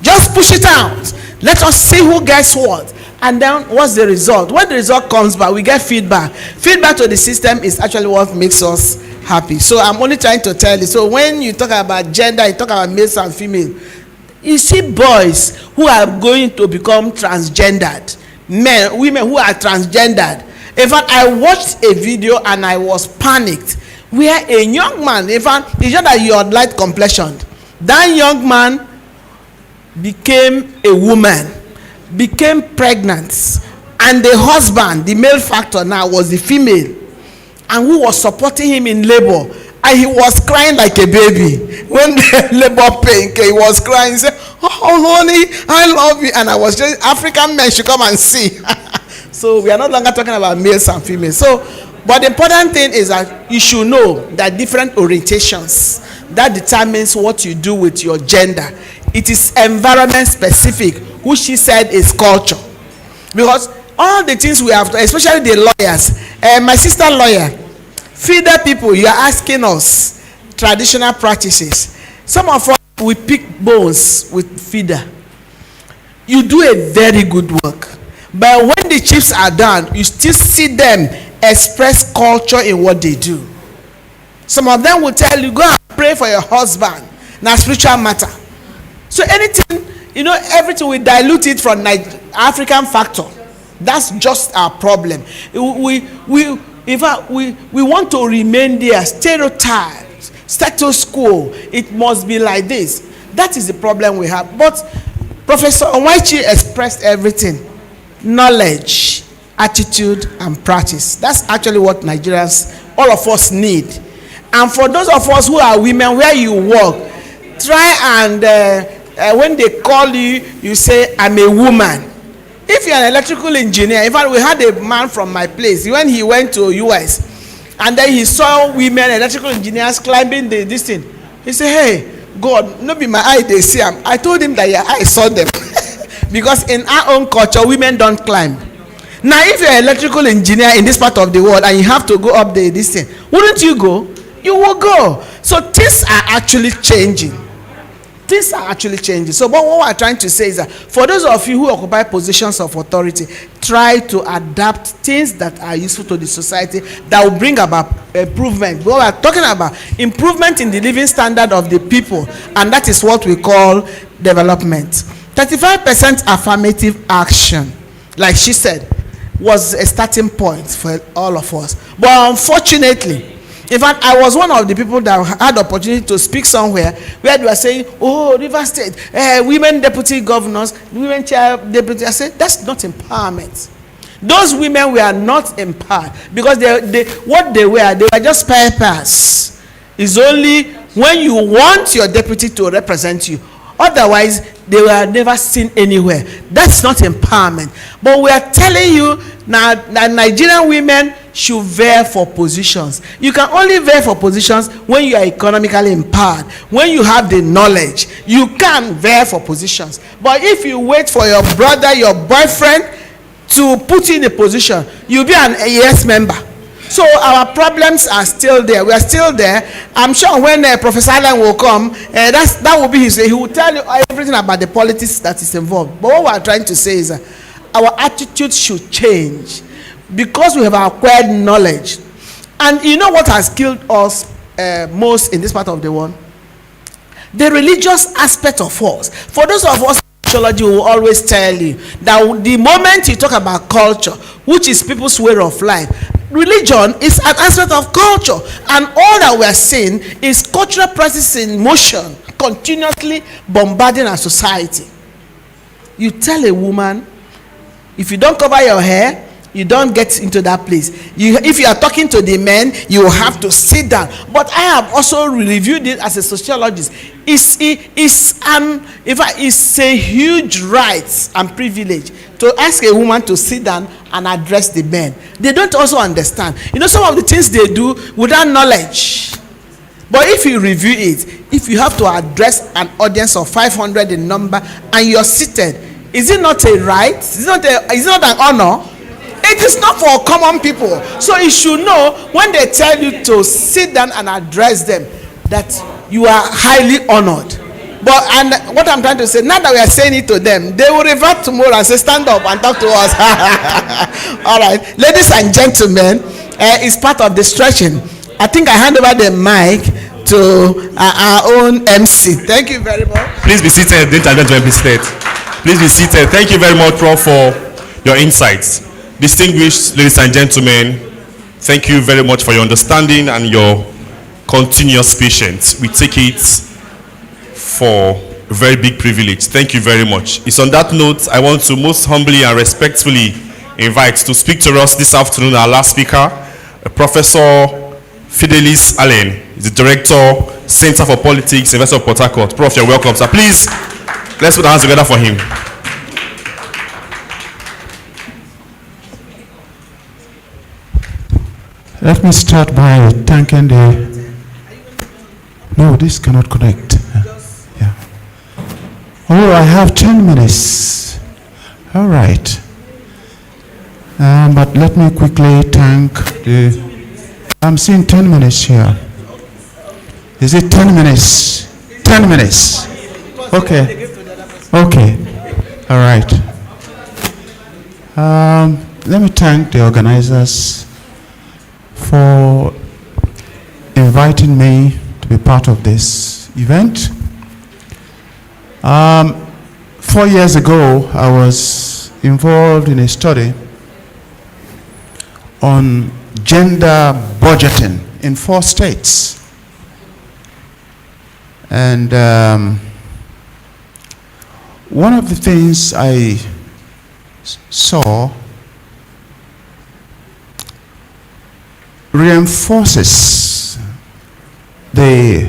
Just push it out. Let us see who gets what. And then what's the result? When the result comes back, we get feedback. Feedback to the system is actually what makes us happy. So I'm only trying to tell you. So when you talk about gender, you talk about males and females. You see boys who are going to become transgendered. Women who are transgendered. In fact, I watched a video and I was panicked. Where a young man, in fact, it's just that you are light complexioned. That young man became a woman, became pregnant, and the husband, the male factor now, was the female, and who was supporting him in labor, and he was crying like a baby. When the labor pain came, he was crying. He said, "Oh honey, I love you." And I was just, African men should come and see. So we are no longer talking about males and females. So, but the important thing is that you should know that different orientations, that determines what you do with your gender. It is environment specific, which she said is culture. Because all the things we have, especially the lawyers, my sister lawyer, feeder people, you are asking us traditional practices. Some of us, we pick bones with feeder. You do a very good work. But when the chiefs are done, you still see them express culture in what they do. Some of them will tell you, go and pray for your husband. Now spiritual matter. So anything, everything, we dilute it from African factor. That's just our problem. We want to remain there, stereotypes, status quo. It must be like this. That is the problem we have. But Professor Onwaichi expressed everything. Knowledge, attitude, and practice. That's actually what Nigerians, all of us, need. And for those of us who are women, where you work, try and when they call you, you say, "I'm a woman." If you're an electrical engineer, in fact, we had a man from my place, when he went to US, and then he saw women, electrical engineers, climbing this thing. He said, "Hey, God, no be my eye, they see them." I told him that your eye saw them. Because in our own culture, women don't climb. Now, if you're an electrical engineer in this part of the world and you have to go up this thing, wouldn't you go? You will go. So things are actually changing. Things are actually changing. So what we're trying to say is that for those of you who occupy positions of authority, try to adapt things that are useful to the society that will bring about improvement. What we're talking about, improvement in the living standard of the people, and that is what we call development. 35% affirmative action, like she said, was a starting point for all of us. But unfortunately, in fact, I was one of the people that had the opportunity to speak somewhere where they were saying, "Oh, River State, women deputy governors, women chair deputy." I said, that's not empowerment. Those women were not empowered because what they were just papers. It's only when you want your deputy to represent you. Otherwise, they were never seen anywhere. That's not empowerment. But we are telling you now that Nigerian women should vie for positions. You can only vie for positions when you are economically empowered. When you have the knowledge, you can vie for positions. But if you wait for your brother, your boyfriend to put you in a position, you'll be an AES member. So our problems are still there. We are still there. I'm sure when Professor Allen will come, that will be his. He will tell you everything about the politics that is involved. But what we are trying to say is that our attitude should change because we have acquired knowledge. And you know what has killed us most in this part of the world? The religious aspect of us. For those of us, sociology will always tell you that the moment you talk about culture, which is people's way of life, religion is an aspect of culture, and all that we are seeing is cultural practices in motion, continuously bombarding our society. You tell a woman, if you don't cover your hair, you don't get into that place. If you are talking to the men, you have to sit down. But I have also reviewed it as a sociologist. It's a huge right and privilege to ask a woman to sit down and address the men. They don't also understand. You know, some of the things they do without knowledge. But if you review it, if you have to address an audience of 500 in number and you're seated, is it not a right? Is it not an honor? It is not for common people. So you should know when they tell you to sit down and address them that you are highly honored. But and what I'm trying to say, now that we are saying it to them, they will revert tomorrow and say, stand up and talk to us. All right, ladies and gentlemen, it's part of the stretching. I think I hand over the mic to our own MC. Thank you very much. Please be seated, ladies and gentlemen, be seated. Please be seated. Thank you very much, Prof, for your insights. Distinguished ladies and gentlemen, thank you very much for your understanding and your continuous patience. We take it for a very big privilege. Thank you very much. It's on that note, I want to most humbly and respectfully invite to speak to us this afternoon our last speaker, Professor Fidelis Allen. He's the Director, Center for Politics, University of Port Harcourt. Prof, you're welcome, sir. Please, let's put our hands together for him. Let me start by thanking the... No, this cannot connect. Yeah. Oh, I have 10 minutes. All right. But let me quickly thank the... I'm seeing 10 minutes here. Is it 10 minutes? 10 minutes. Okay. Okay. All right. Let me thank the organizers for inviting me to be part of this event. 4 years ago, I was involved in a study on gender budgeting in 4 states. And one of the things I saw reinforces the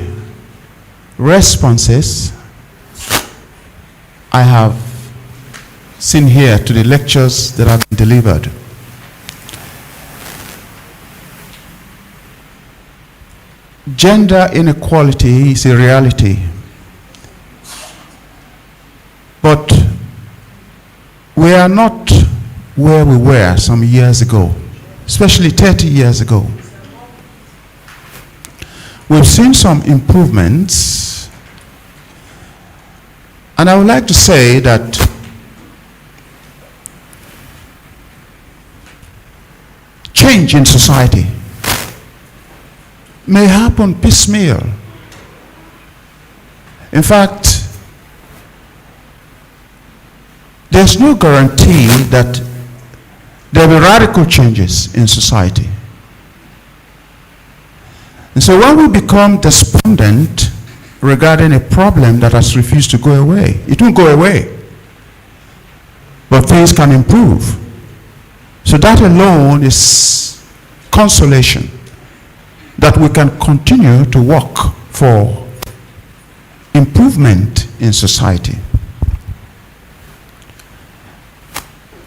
responses I have seen here to the lectures that have been delivered. Gender inequality is a reality, but we are not where we were some years ago, especially 30 years ago. We've seen some improvements, and I would like to say that change in society may happen piecemeal. In fact, there's no guarantee that there will be radical changes in society. And so when we become despondent regarding a problem that has refused to go away, it won't go away, but things can improve. So that alone is consolation that we can continue to work for improvement in society.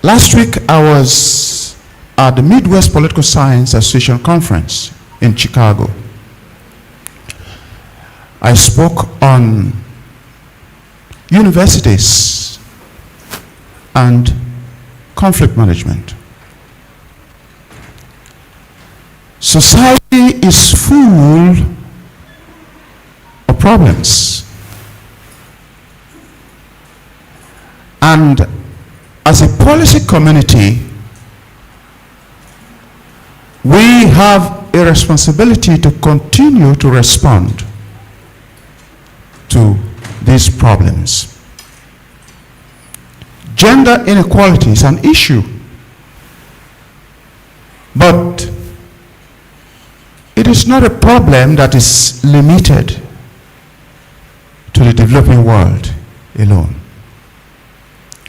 Last week, I was at the Midwest Political Science Association Conference in Chicago. I spoke on universities and conflict management. Society is full of problems. And as a policy community, we have a responsibility to continue to respond to these problems. Gender inequality is an issue, but it is not a problem that is limited to the developing world alone.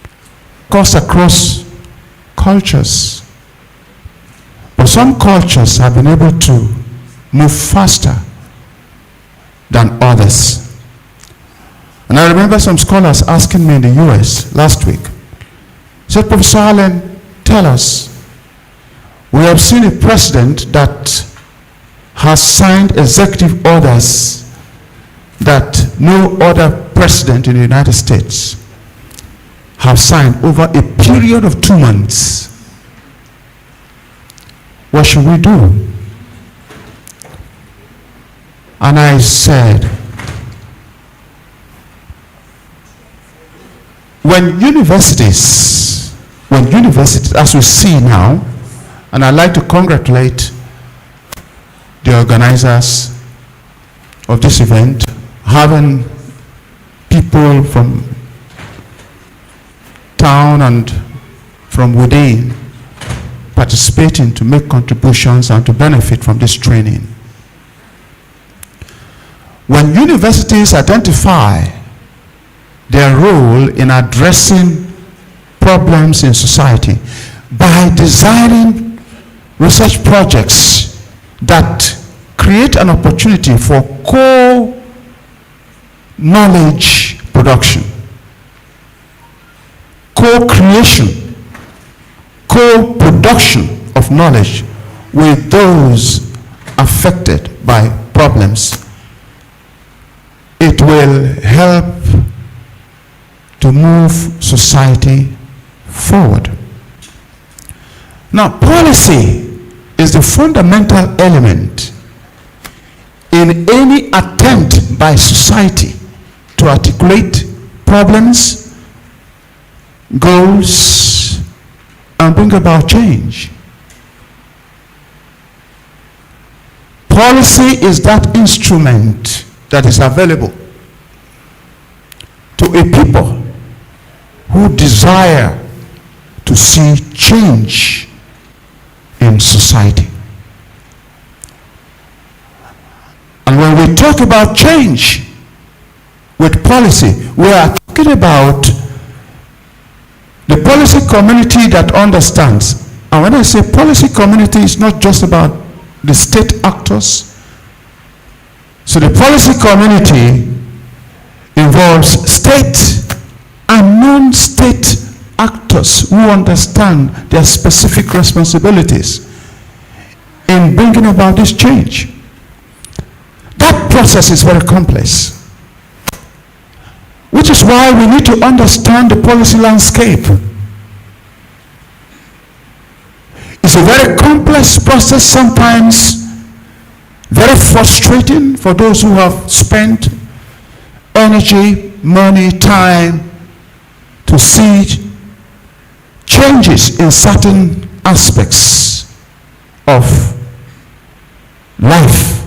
It goes across cultures, but some cultures have been able to move faster than others. And I remember some scholars asking me in the US last week, So Professor Allen, tell us, we have seen a president that has signed executive orders that no other president in the United States have signed over a period of 2 months. What should we do? And I said, when universities, as we see now, and I'd like to congratulate the organizers of this event, having people from town and from within participating to make contributions and to benefit from this training. When universities identify their role in addressing problems in society by designing research projects that create an opportunity for co-knowledge production, co-creation, co-production of knowledge with those affected by problems, it will help to move society forward. Now, policy is the fundamental element in any attempt by society to articulate problems, goals, and bring about change. Policy is that instrument that is available to a people who desire to see change in society. And when we talk about change with policy, we are talking about the policy community that understands. And when I say policy community, it's not just about the state actors. So the policy community involves state and non-state actors who understand their specific responsibilities in bringing about this change. That process is very complex, which is why we need to understand the policy landscape. It's a very complex process, sometimes very frustrating for those who have spent energy, money, time to see changes in certain aspects of life.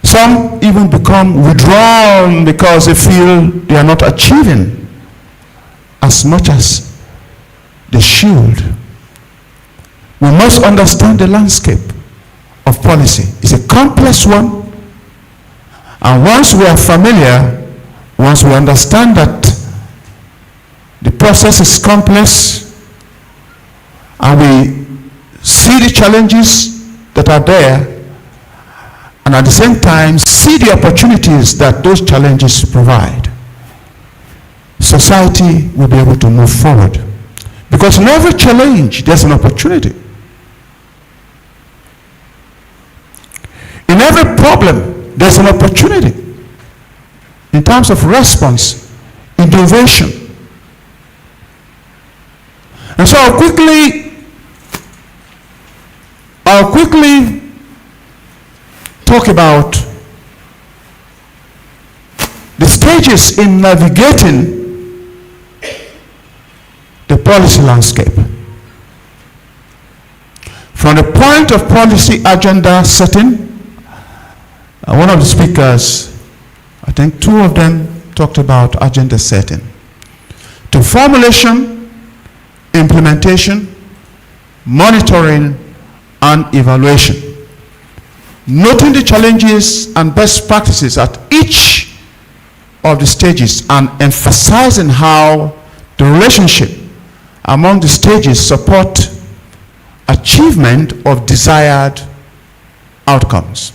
Some even become withdrawn because they feel they are not achieving as much as they should. We must understand the landscape of policy. It's a complex one. And once we are familiar, once we understand that the process is complex and we see the challenges that are there, and at the same time see the opportunities that those challenges provide, society will be able to move forward. Because in every challenge, there's an opportunity. In every problem, there's an opportunity in terms of response, innovation. And so I'll quickly talk about the stages in navigating the policy landscape. From the point of policy agenda setting, one of the speakers, I think 2 of them talked about agenda setting, to formulation, implementation, monitoring, and evaluation. Noting the challenges and best practices at each of the stages and emphasizing how the relationship among the stages support achievement of desired outcomes.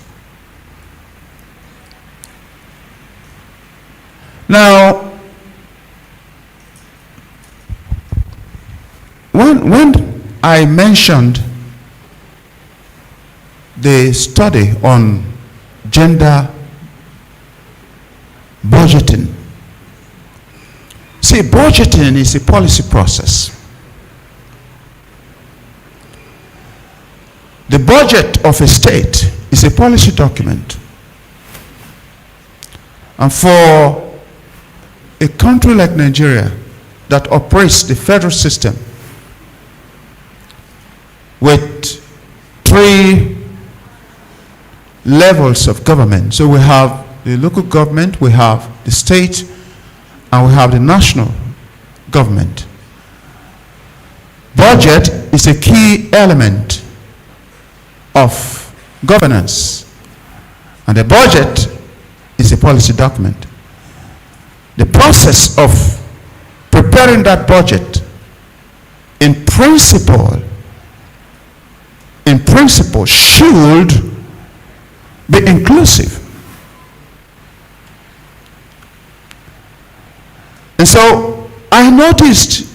Now, when I mentioned the study on gender budgeting, see, budgeting is a policy process. The budget of a state is a policy document. And for a country like Nigeria that operates the federal system with 3 levels of government, so we have the local government, we have the state, and we have the national government. Budget is a key element of governance, and the budget is a policy document. The process of preparing that budget in principle should be inclusive. And so I noticed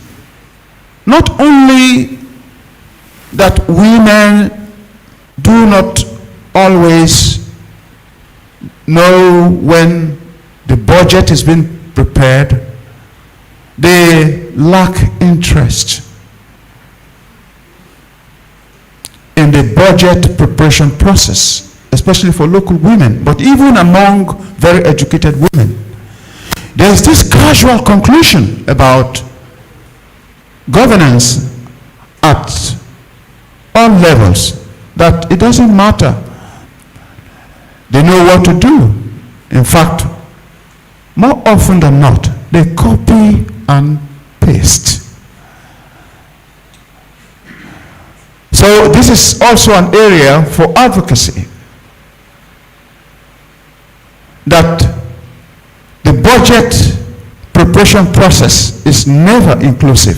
not only that women do not always know when the budget is being prepared, they lack interest in the budget preparation process, especially for local women, but even among very educated women. There's this casual conclusion about governance at all levels that it doesn't matter. They know what to do. In fact, more often than not, they copy and paste. So this is also an area for advocacy, that the budget preparation process is never inclusive.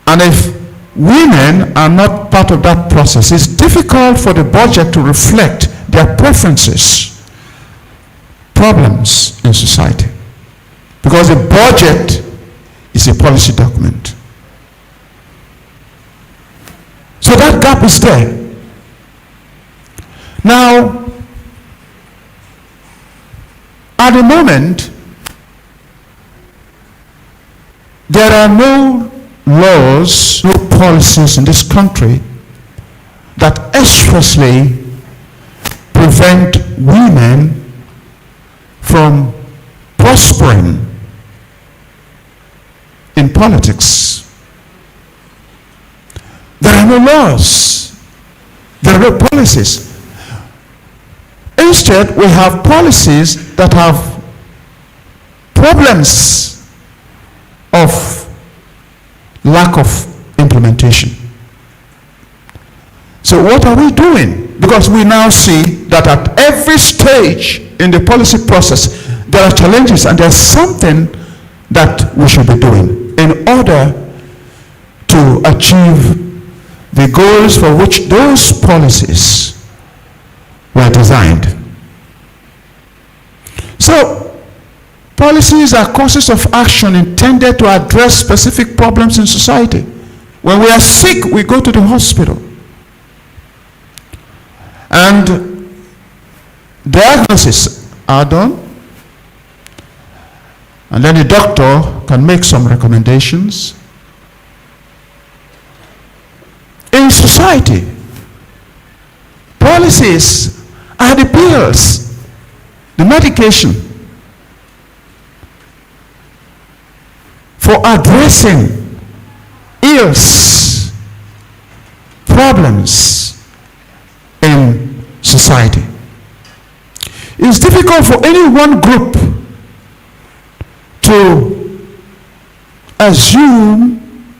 And if women are not part of that process, it's difficult for the budget to reflect their preferences, problems in society. Because the budget is a policy document. So that gap is there. Now, at the moment, there are no laws, no policies in this country that expressly prevent women from prospering in politics. There are no laws. There are no policies. Instead, we have policies that have problems of lack of implementation. So what are we doing? Because we now see that at every stage in the policy process, there are challenges, and there's something that we should be doing in order to achieve the goals for which those policies were designed. So, policies are courses of action intended to address specific problems in society. When we are sick, we go to the hospital. And diagnoses are done. And then the doctor can make some recommendations. In society, policies are the pills, the medication for addressing ills, problems in society. It's difficult for any one group to assume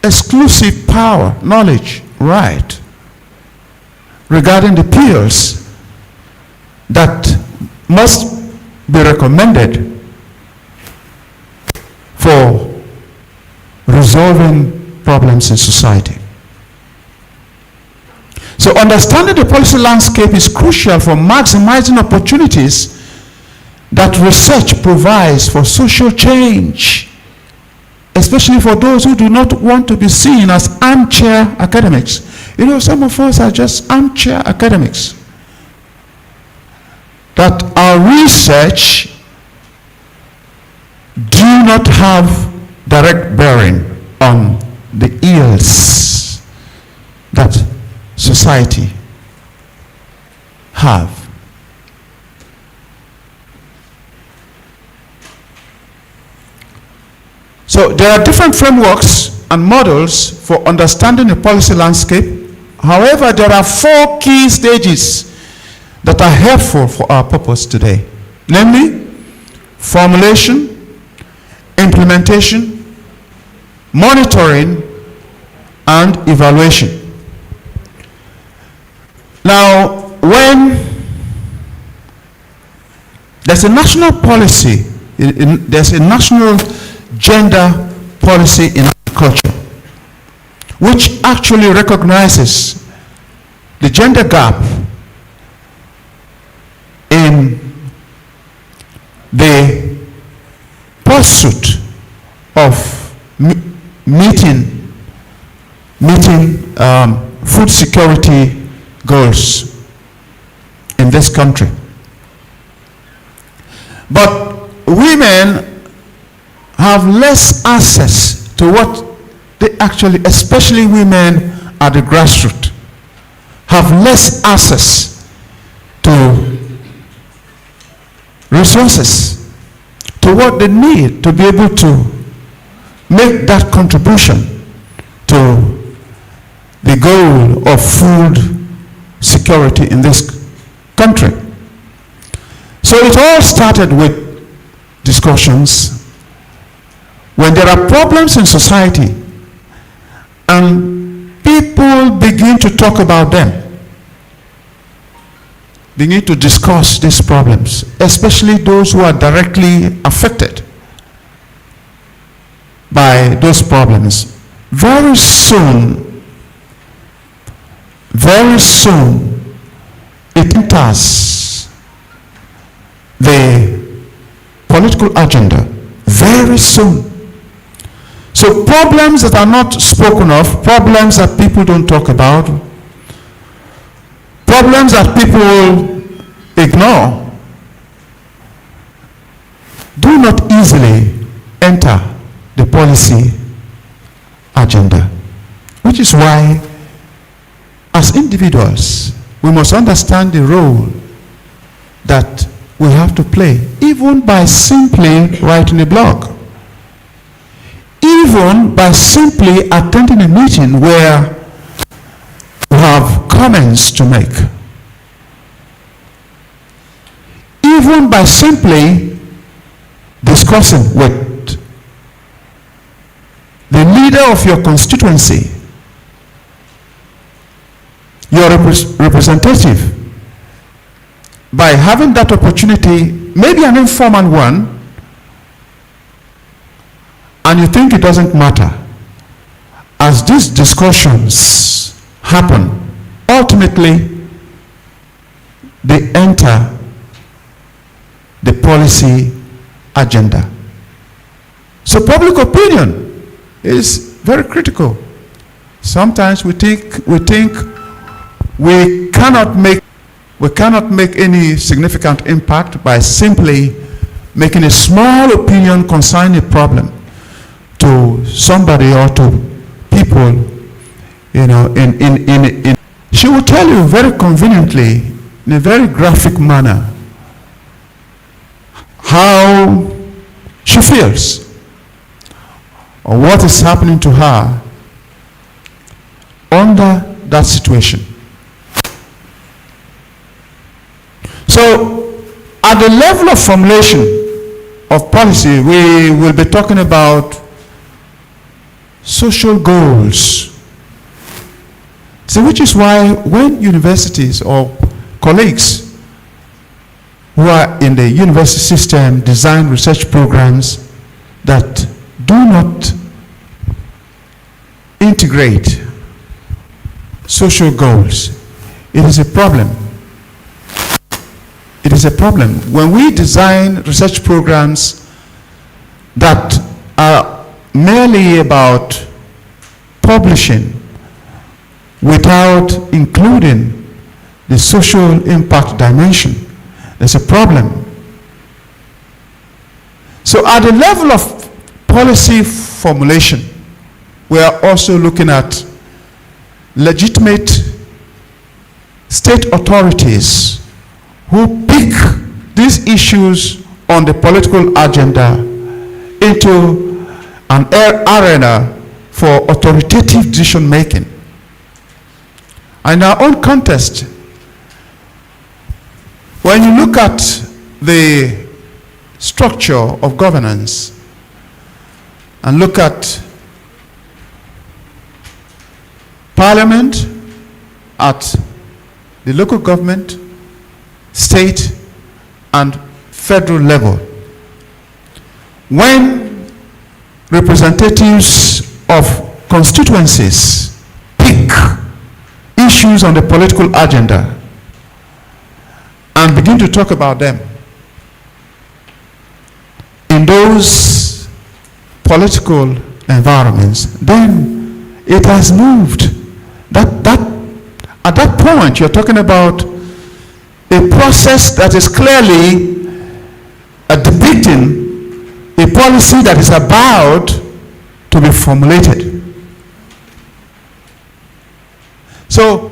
exclusive power, knowledge, right regarding the pills that must be recommended for resolving problems in society. So understanding the policy landscape is crucial for maximizing opportunities that research provides for social change. especially for those who do not want to be seen as armchair academics. You know, some of us are just armchair academics. That our research do not have direct bearing on the ills that society have. So there are different frameworks and models for understanding the policy landscape. However, there are 4 key stages that are helpful for our purpose today. Namely, formulation, implementation, monitoring, and evaluation. Now, when there's a national policy, there's a national gender policy in agriculture, which actually recognizes the gender gap in the pursuit of meeting food security goals in this country. But women have less access to what they actually, especially women at the grassroots, have less access to resources, to what they need to be able to make that contribution to the goal of food security in this country. So it all started with discussions when there are problems in society and people begin to talk about them, begin to discuss these problems, especially those who are directly affected by those problems. Very soon, it enters the political agenda. Very soon. So problems that are not spoken of, problems that people don't talk about, problems that people ignore, do not easily enter the policy agenda. Which is why, as individuals, we must understand the role that we have to play, even by simply writing a blog, even by simply attending a meeting where you have comments to make, even by simply discussing with the leader of your constituency, your representative, by having that opportunity, maybe an informal one, and you think it doesn't matter. As these discussions happen, ultimately they enter the policy agenda. So public opinion is very critical. Sometimes we think we cannot make any significant impact by simply making a small opinion concerning a problem to somebody or to people, you know, in she will tell you very conveniently, in a very graphic manner, how she feels or what is happening to her under that situation. So, at the level of formulation of policy, we will be talking about social goals. So, which is why when universities or colleagues who are in the university system design research programs that do not integrate social goals, it is a problem. It is a problem. When we design research programs that are merely merely about publishing without including the social impact dimension, there's a problem. So at the level of policy formulation, we are also looking at legitimate state authorities who pick these issues on the political agenda into an arena for authoritative decision making. In our own context, when you look at the structure of governance and look at parliament at the local government, state, and federal level, when representatives of constituencies pick issues on the political agenda and begin to talk about them, in those political environments, then it has moved. At that point, you're talking about a process that is clearly depicting a policy that is about to be formulated. So,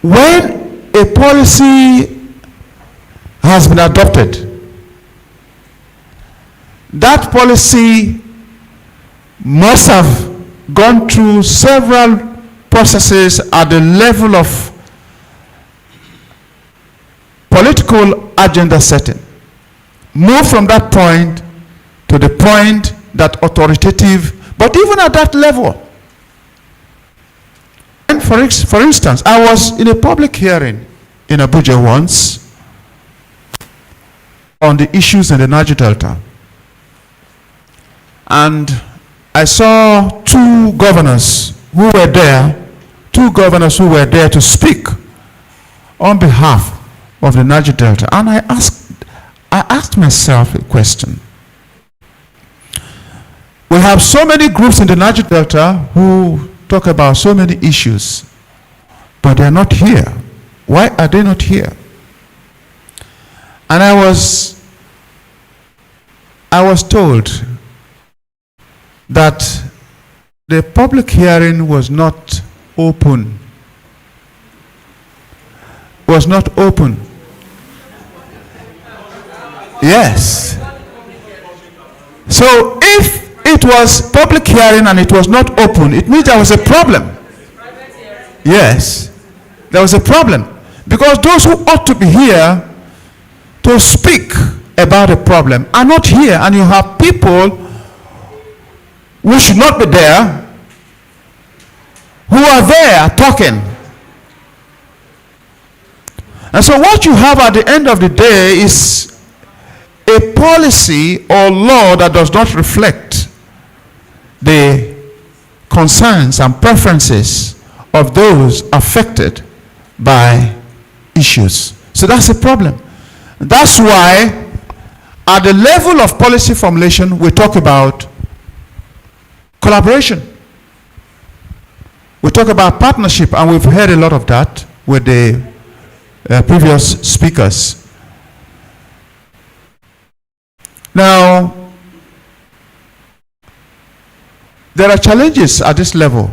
when a policy has been adopted, that policy must have gone through several processes at the level of political agenda setting. Move from that point to the point that authoritative, but even at that level. And for instance, I was in a public hearing in Abuja once on the issues in the Niger Delta. And I saw two governors who were there to speak on behalf of the Niger Delta. And I asked myself a question. We have so many groups in the Niger Delta who talk about so many issues, but they are not here. Why are they not here? And I was told that the public hearing was not open. Yes. So if it was public hearing and it was not open, it means there was a problem. Yes, there was a problem. Because those who ought to be here to speak about a problem are not here, and you have people who should not be there who are there talking. And so what you have at the end of the day is a policy or law that does not reflect the concerns and preferences of those affected by issues. So that's a problem. That's why at the level of policy formulation we talk about collaboration. We talk about partnership, and we've heard a lot of that with the previous speakers. Now, there are challenges at this level.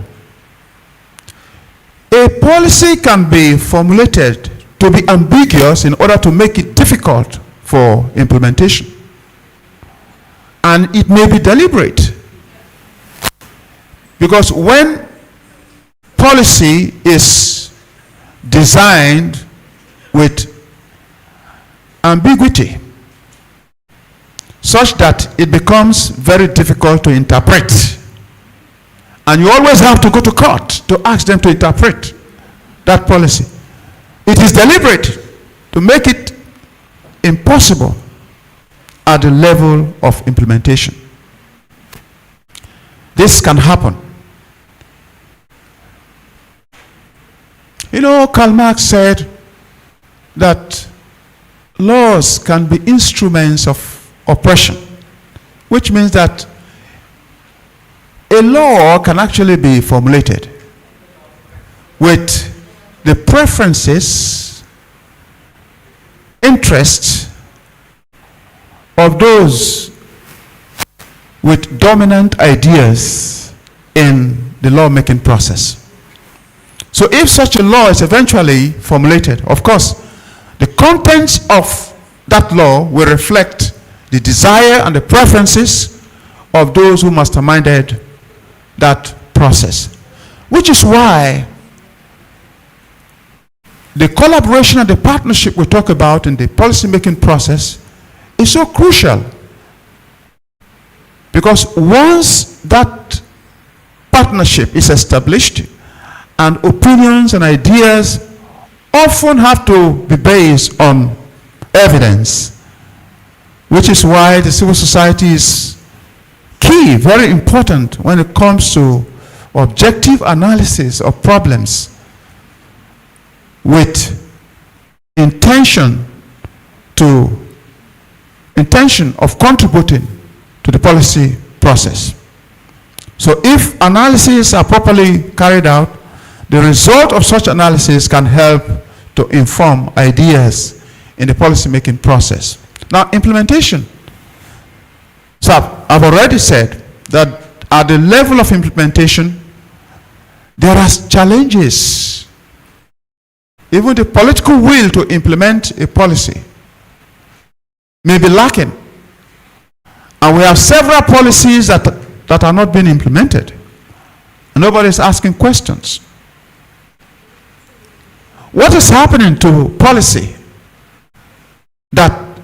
A policy can be formulated to be ambiguous in order to make it difficult for implementation. And it may be deliberate. Because when policy is designed with ambiguity, such that it becomes very difficult to interpret, and you always have to go to court to ask them to interpret that policy. It is deliberate to make it impossible at the level of implementation. This can happen. You know, Karl Marx said that laws can be instruments of oppression, which means that a law can actually be formulated with the preferences, interests of those with dominant ideas in the lawmaking process. So if such a law is eventually formulated, of course, the contents of that law will reflect the desire and the preferences of those who masterminded that process. Which is why the collaboration and the partnership we talk about in the policy-making process is so crucial. Because once that partnership is established, and opinions and ideas often have to be based on evidence, which is why the civil society is key, very important when it comes to objective analysis of problems with intention of contributing to the policy process. So if analyses are properly carried out, the result of such analysis can help to inform ideas in the policy-making process. Now, implementation. So I've already said that at the level of implementation, there are challenges. Even the political will to implement a policy may be lacking. And we have several policies that are not being implemented. And nobody is asking questions. What is happening to policy that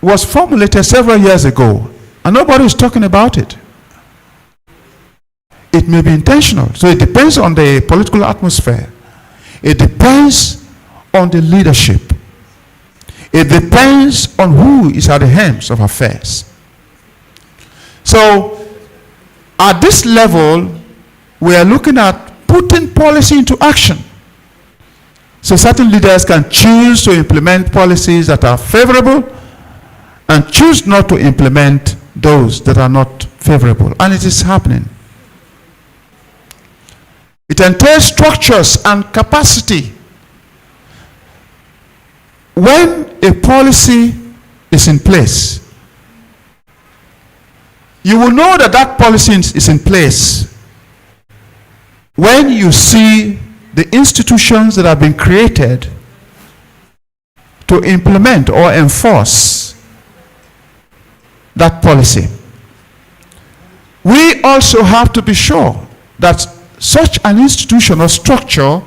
was formulated several years ago and nobody is talking about it? It may be intentional. So it depends on the political atmosphere. It depends on the leadership. It depends on who is at the helms of affairs. So at this level, we are looking at putting policy into action. So certain leaders can choose to implement policies that are favorable and choose not to implement those that are not favorable. And it is happening. It entails structures and capacity. When a policy is in place, you will know that that policy is in place when you see the institutions that have been created to implement or enforce that policy. We also have to be sure that such an institution or structure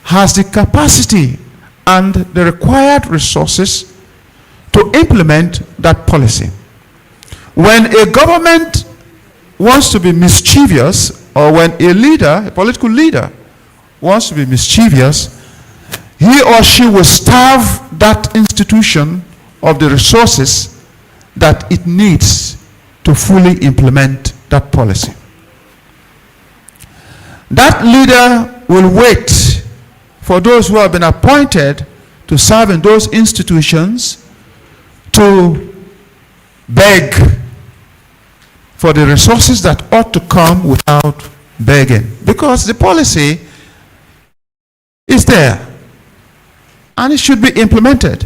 has the capacity and the required resources to implement that policy. When a government wants to be mischievous, or when a leader, a political leader, wants to be mischievous, he or she will starve that institution of the resources that it needs to fully implement that policy. That leader will wait for those who have been appointed to serve in those institutions to beg for the resources that ought to come without begging. Because the policy is there and it should be implemented.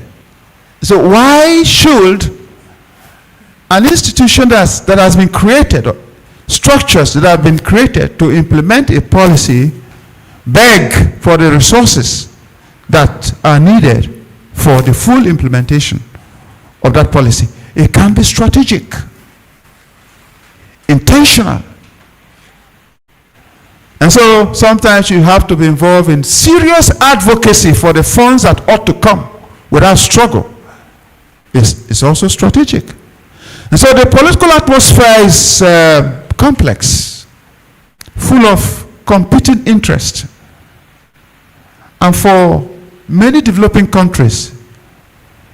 So why should an institution that has been created, structures that have been created to implement a policy, beg for the resources that are needed for the full implementation of that policy? It can be strategic, intentional. And so sometimes you have to be involved in serious advocacy for the funds that ought to come without struggle. It's also strategic. And so the political atmosphere is complex, full of competing interests. And for many developing countries,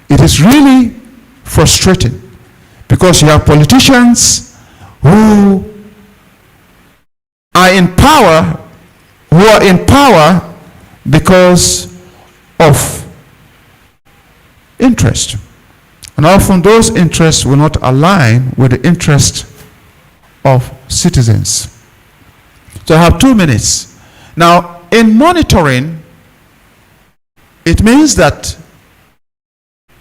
it is really frustrating because you have politicians who are in power because of interest. And often those interests will not align with the interest of citizens. So I have 2 minutes. Now, in monitoring, it means that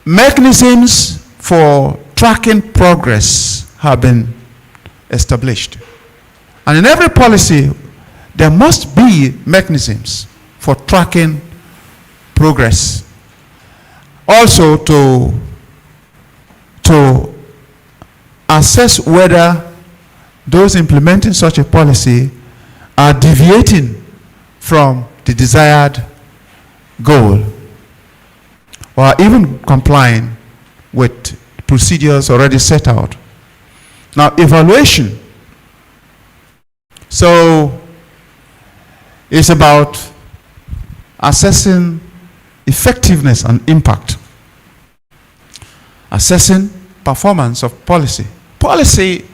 mechanisms for tracking progress have been established. And in every policy, there must be mechanisms for tracking progress. Also to assess whether those implementing such a policy are deviating from the desired goal or even complying with procedures already set out. Now, evaluation. So, it's about assessing effectiveness and impact. Assessing performance of policy. Policy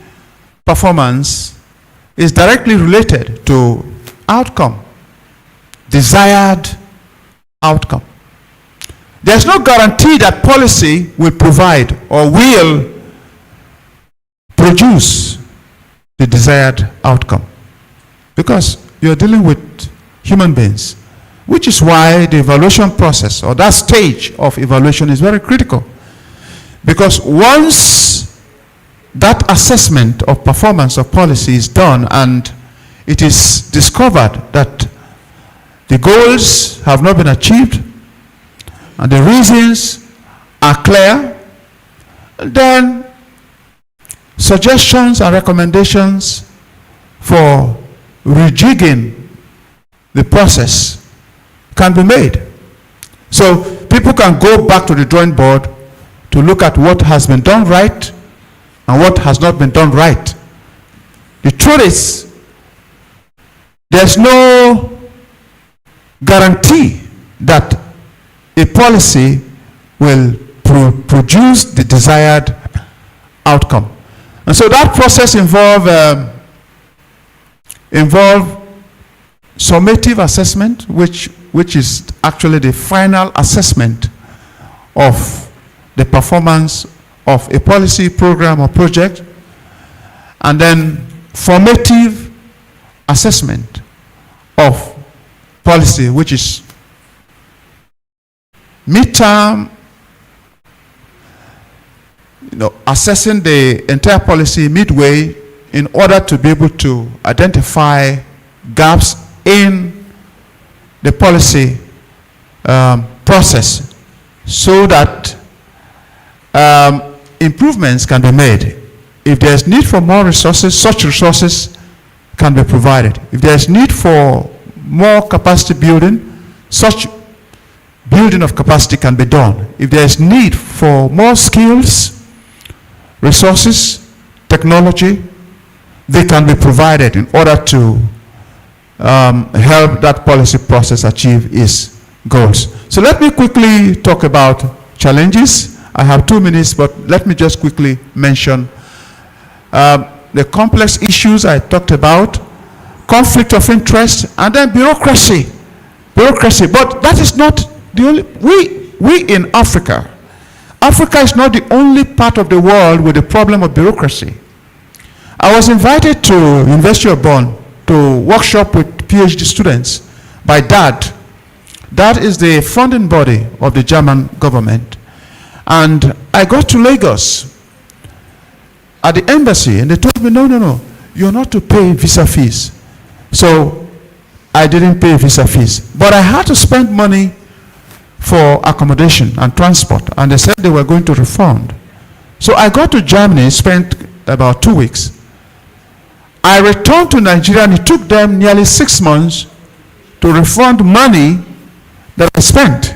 performance is directly related to outcome, desired outcome. There's no guarantee that policy will provide or will produce the desired outcome, because you're dealing with human beings, which is why the evaluation process or that stage of evaluation is very critical. Because once that assessment of performance of policy is done and it is discovered that the goals have not been achieved and the reasons are clear, then suggestions and recommendations for rejigging the process can be made. So people can go back to the drawing board to look at what has been done right and what has not been done right. The truth is, there's no guarantee that a policy will produce the desired outcome. And so that process involve summative assessment, which is actually the final assessment of the performance of a policy, program, or project, and then formative assessment of policy, which is midterm, assessing the entire policy midway in order to be able to identify gaps in the policy process so that improvements can be made. If there's need for more resources, such resources can be provided. If there's need for more capacity building, such building of capacity can be done. If there's need for more skills, resources, technology, they can be provided in order to help that policy process achieve its goals. So let me quickly talk about challenges. I have 2 minutes, but let me just quickly mention the complex issues I talked about, conflict of interest, and then bureaucracy. Bureaucracy, but that is not the only, we in Africa is not the only part of the world with the problem of bureaucracy. I was invited to University of Bonn to workshop with PhD students by DAD. DAD is the funding body of the German government. And I got to Lagos at the embassy, and they told me, no, you're not to pay visa fees. So I didn't pay visa fees. But I had to spend money for accommodation and transport, and they said they were going to refund. So I got to Germany, spent about 2 weeks. I returned to Nigeria, and it took them nearly 6 months to refund money that I spent.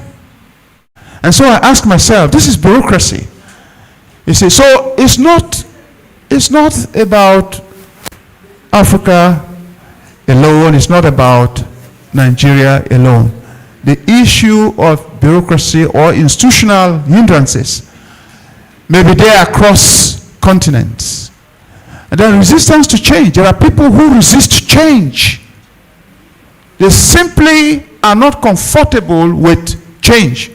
And so I asked myself, this is bureaucracy. You see, so it's not about Africa alone, it's not about Nigeria alone. The issue of bureaucracy or institutional hindrances may be there across continents. And then resistance to change. There are people who resist change. They simply are not comfortable with change.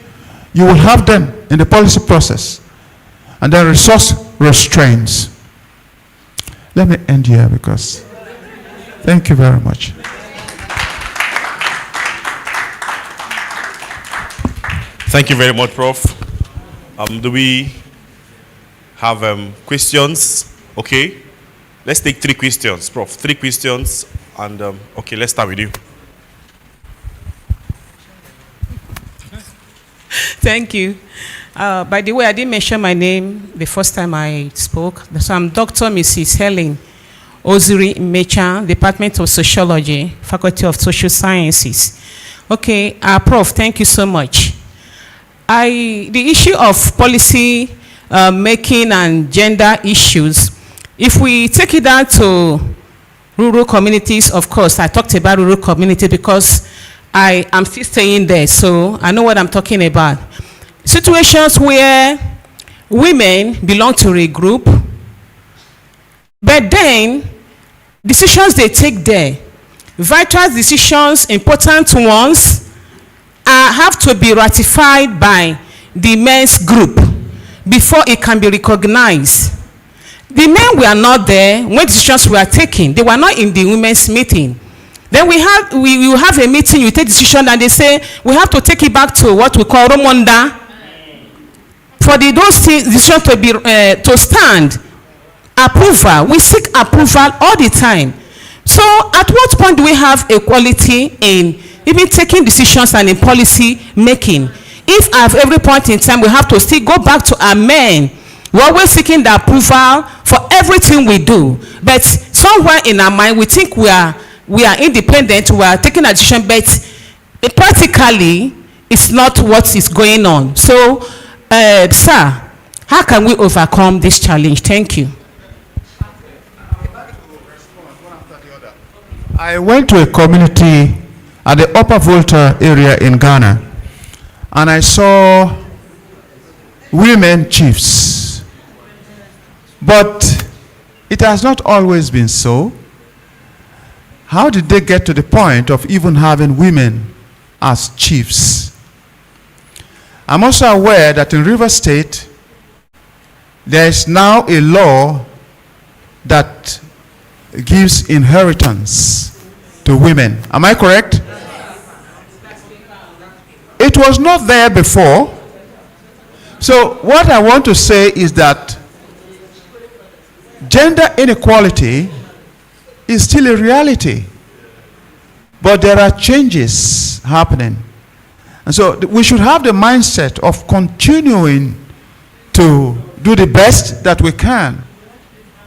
You will have them in the policy process. And then resource restraints. Let me end here because thank you very much. Thank you very much, Prof. Do we have questions? Okay. Let's take 3 questions, Prof. 3 questions. And, okay, let's start with you. Thank you. By the way, I didn't mention my name the first time I spoke. So I'm Dr. Mrs. Helen Ozuri Mecha, Department of Sociology, Faculty of Social Sciences. Okay, Prof, thank you so much. The issue of policy making and gender issues, if we take it down to rural communities, of course, I talked about rural community because I am still staying there, so I know what I'm talking about. Situations where women belong to a group, but then decisions they take there, vital decisions, important ones, have to be ratified by the men's group before it can be recognized. The men were not there when decisions were taken. They were not in the women's meeting. Then we will have a meeting, you take decision, and they say, we have to take it back to what we call Romonda. For those decisions to be to stand, approval, we seek approval all the time. So at what point do we have equality in even taking decisions and in policy making? If at every point in time we have to still go back to our men, we're always seeking the approval for everything we do. But somewhere in our mind, we think we are independent, we are taking a decision, but practically it's not what is going on. So, sir, how can we overcome this challenge? Thank you. I went to a community at the Upper Volta area in Ghana, and I saw women chiefs. But it has not always been so. How did they get to the point of even having women as chiefs? I'm also aware that in River State, there is now a law that gives inheritance to women. Am I correct? It was not there before. So what I want to say is that gender inequality is still a reality, but there are changes happening. And so we should have the mindset of continuing to do the best that we can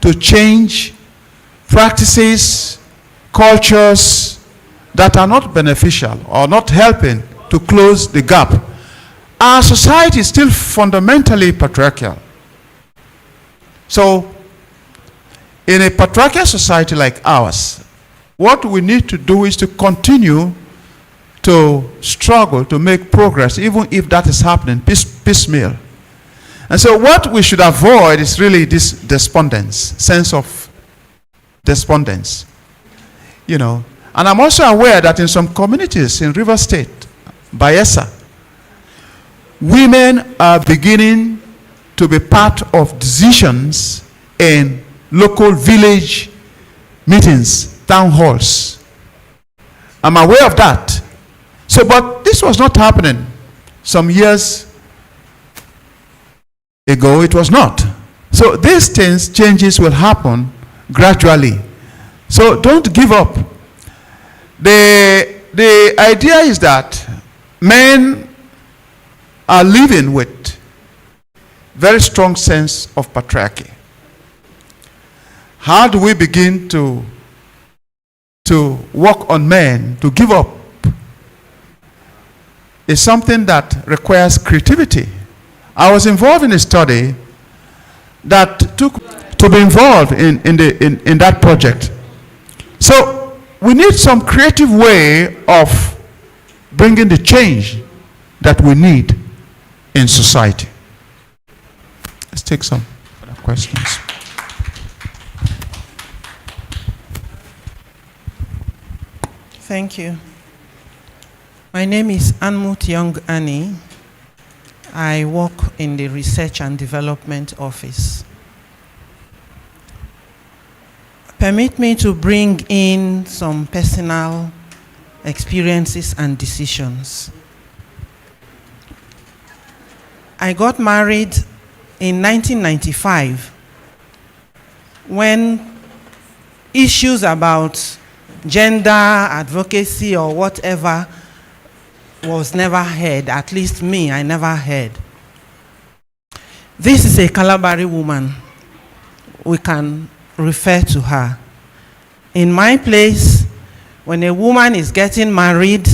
to change practices, cultures that are not beneficial or not helping to close the gap. Our society is still fundamentally patriarchal. So in a patriarchal society like ours, what we need to do is to continue to struggle to make progress, even if that is happening piecemeal. And so what we should avoid is really this despondence, sense of despondence. You know, and I'm also aware that in some communities in River State, Bayelsa, women are beginning to be part of decisions in local village meetings, town halls. I'm aware of that. So, but this was not happening some years ago. It was not. So these things, changes will happen gradually. So don't give up. The idea is that men are living with very strong sense of patriarchy. How do we begin to work on men to give up? Is something that requires creativity. I was involved in a study that took to be involved in that project. So we need some creative way of bringing the change that we need in society. Let's take some other questions. Thank you. My name is Anmut Young Annie. I work in the Research and Development Office. Permit me to bring in some personal experiences and decisions. I got married in 1995 when issues about gender advocacy or whatever was never heard. At least me, I never heard. This is a Kalabari woman. We can refer to her. In my place, when a woman is getting married,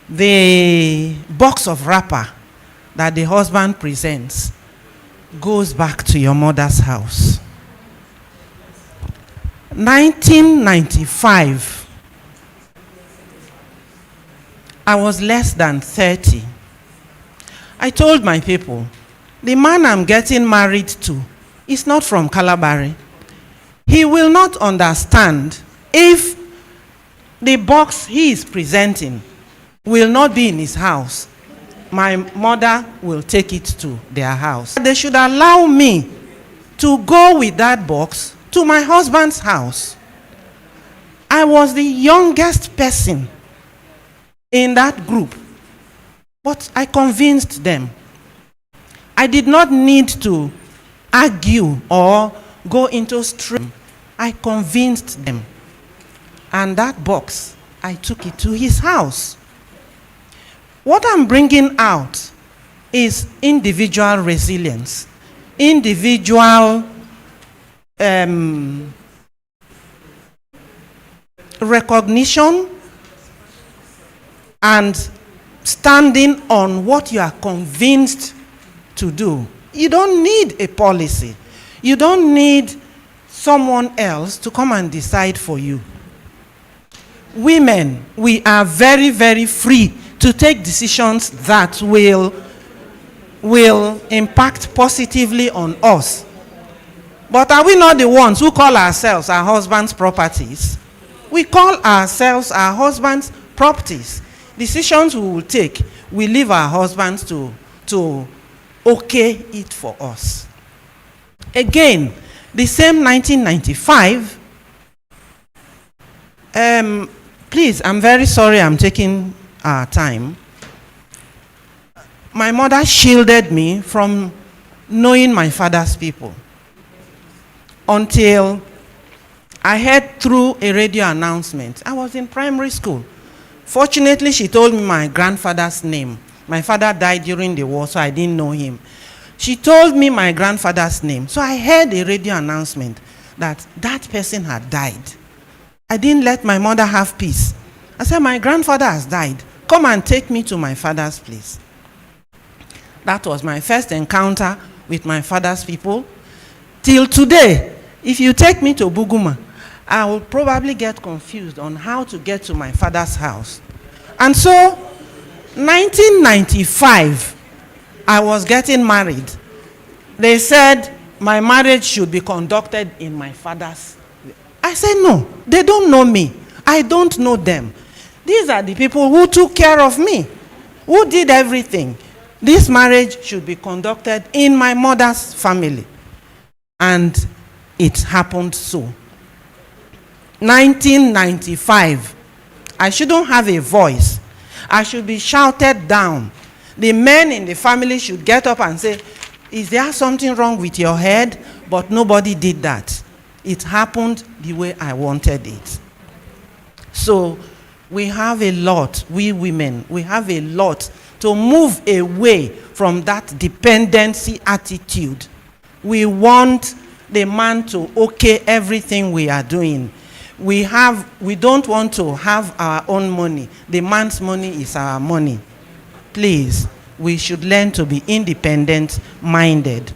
the box of wrapper that the husband presents goes back to your mother's house. 1995, I was less than 30. I told my people, the man I'm getting married to is not from Kalabari. He will not understand if the box he is presenting will not be in his house. My mother will take it to their house. They should allow me to go with that box to my husband's house. I was the youngest person in that group, but I convinced them. I did not need to argue or go into stream. I convinced them. And that box, I took it to his house. What I'm bringing out is individual resilience, individual recognition, and standing on what you are convinced to do. You don't need a policy. You don't need someone else to come and decide for you. Women, we are very, very free to take decisions that will impact positively on us. But are we not the ones who call ourselves our husband's properties? We call ourselves our husband's properties. Decisions we will take, we leave our husbands to okay it for us. Again, the same 1995, please, I'm very sorry I'm taking our time. My mother shielded me from knowing my father's people until I heard through a radio announcement. I was in primary school. Fortunately, she told me my grandfather's name. My father died during the war, so I didn't know him. She told me my grandfather's name. So I heard a radio announcement that that person had died. I didn't let my mother have peace. I said, my grandfather has died. Come and take me to my father's place. That was my first encounter with my father's people. Till today, if you take me to Buguma, I will probably get confused on how to get to my father's house. And so, 1995, I was getting married. They said my marriage should be conducted in my father's. I said, no, they don't know me. I don't know them. These are the people who took care of me, who did everything. This marriage should be conducted in my mother's family. And it happened so. 1995, I shouldn't have a voice. I should be shouted down. The men in the family should get up and say, is there something wrong with your head? But nobody did that. It happened the way I wanted it. So we have a lot, we women, we have a lot to move away from that dependency attitude. We want the man to okay everything we are doing. We don't want to have our own money. The man's money is our money. Please, we should learn to be independent-minded.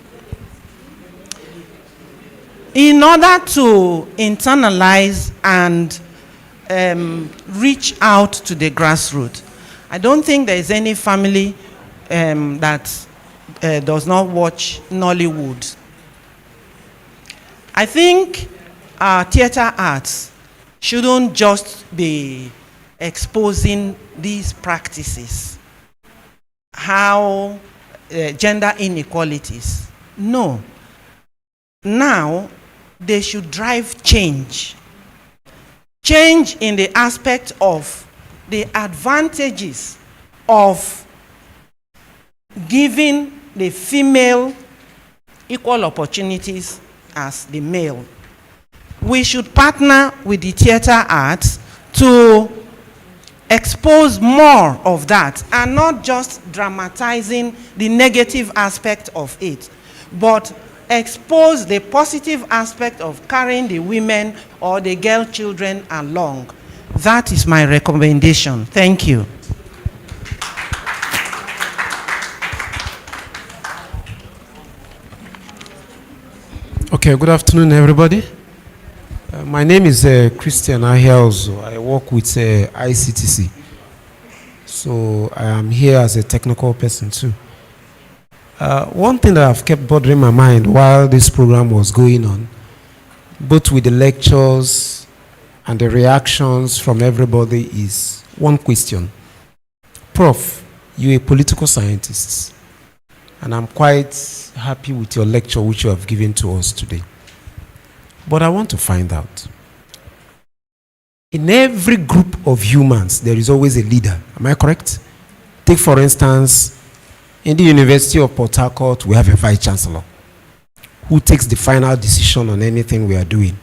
In order to internalize and reach out to the grassroots, I don't think there is any family that does not watch Nollywood. I think our theater arts shouldn't just be exposing these practices, how gender inequalities. No. Now, they should drive change. Change in the aspect of the advantages of giving the female equal opportunities as the male. We should partner with the theater arts to expose more of that and not just dramatizing the negative aspect of it, but expose the positive aspect of carrying the women or the girl children along. That is my recommendation. Thank you. Okay, good afternoon, everybody. My name is Christian Ahiaozo. I work with ICTC. So I am here as a technical person too. One thing that I've kept bothering my mind while this program was going on, both with the lectures and the reactions from everybody, is one question. Prof, you're a political scientist, and I'm quite happy with your lecture which you have given to us today. But I want to find out. In every group of humans, there is always a leader. Am I correct? Take, for instance, in the University of Port Harcourt, we have a vice-chancellor who takes the final decision on anything we are doing.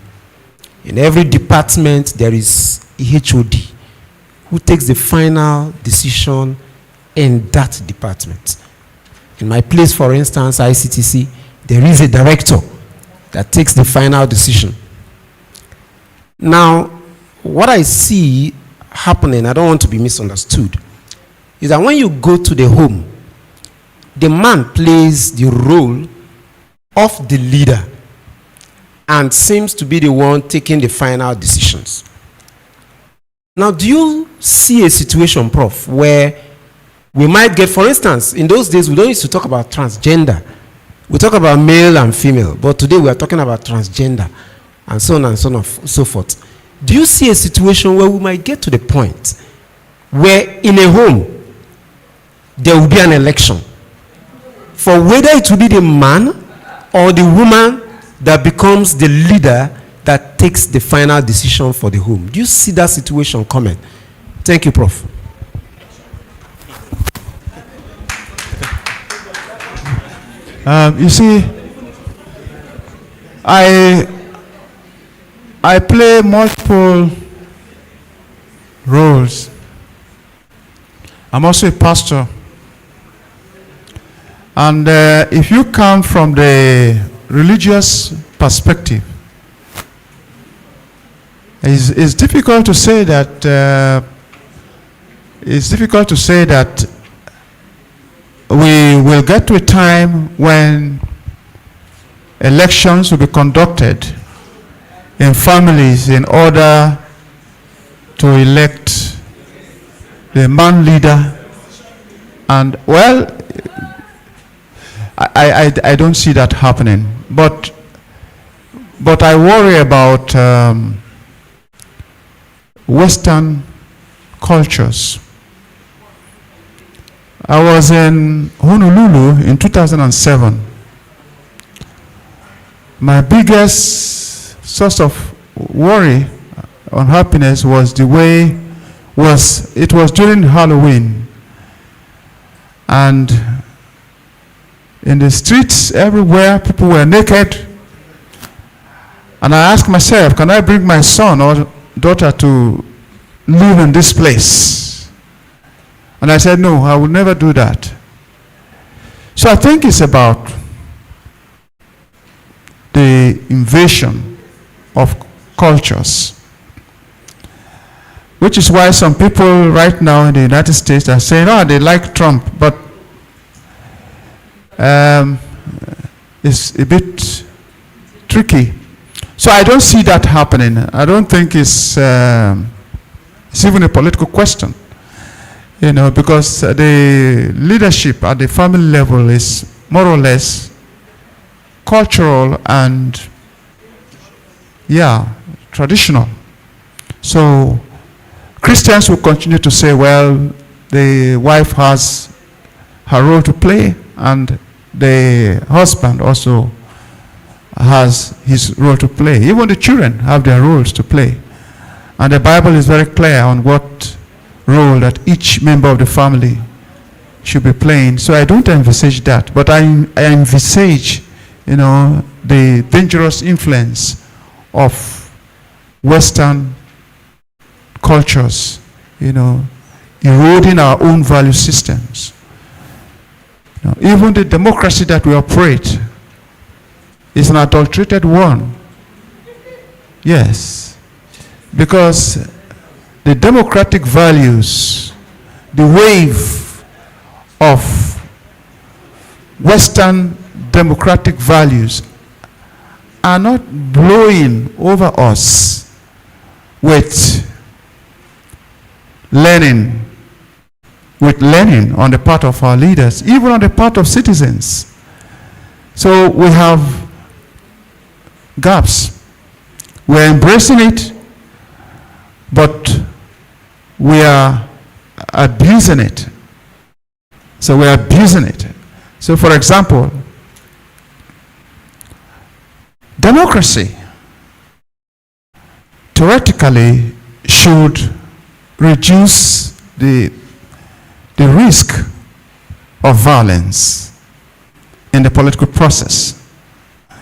In every department, there is a HOD who takes the final decision in that department. In my place, for instance, ICTC, there is a director that takes the final decision. Now, what I see happening, I don't want to be misunderstood, is that when you go to the home, the man plays the role of the leader and seems to be the one taking the final decisions. Now, do you see a situation, Prof, where we might get, for instance, in those days, we don't used to talk about transgender. We talk about male and female, but today we are talking about transgender and so on and so forth. Do you see a situation where we might get to the point where in a home there will be an election for whether it will be the man or the woman that becomes the leader that takes the final decision for the home? Do you see that situation coming? Thank you, Prof. You see, I play multiple roles. I'm also a pastor. And if you come from the religious perspective, it's difficult to say that we will get to a time when elections will be conducted in families in order to elect the man leader. And well, I don't see that happening. But I worry about Western cultures. I was in Honolulu in 2007. My biggest source of worry on happiness was it was during Halloween. And in the streets everywhere, people were naked. And I asked myself, can I bring my son or daughter to live in this place? And I said, no, I will never do that. So I think it's about the invasion of cultures, which is why some people right now in the United States are saying, oh, they like Trump, but it's a bit tricky. So I don't see that happening. I don't think it's even a political question. You know, because the leadership at the family level is more or less cultural and, yeah, traditional. So Christians will continue to say, well, the wife has her role to play and the husband also has his role to play. Even the children have their roles to play. And the Bible is very clear on what role that each member of the family should be playing. So I don't envisage that, but I envisage, the dangerous influence of Western cultures, eroding our own value systems. Even the democracy that we operate is an adulterated one. Yes. Because the democratic values, the wave of Western democratic values are not blowing over us with learning on the part of our leaders, even on the part of citizens. So we have gaps. We're embracing it, but we are abusing it. So we're abusing it. So for example, democracy theoretically should reduce the risk of violence in the political process.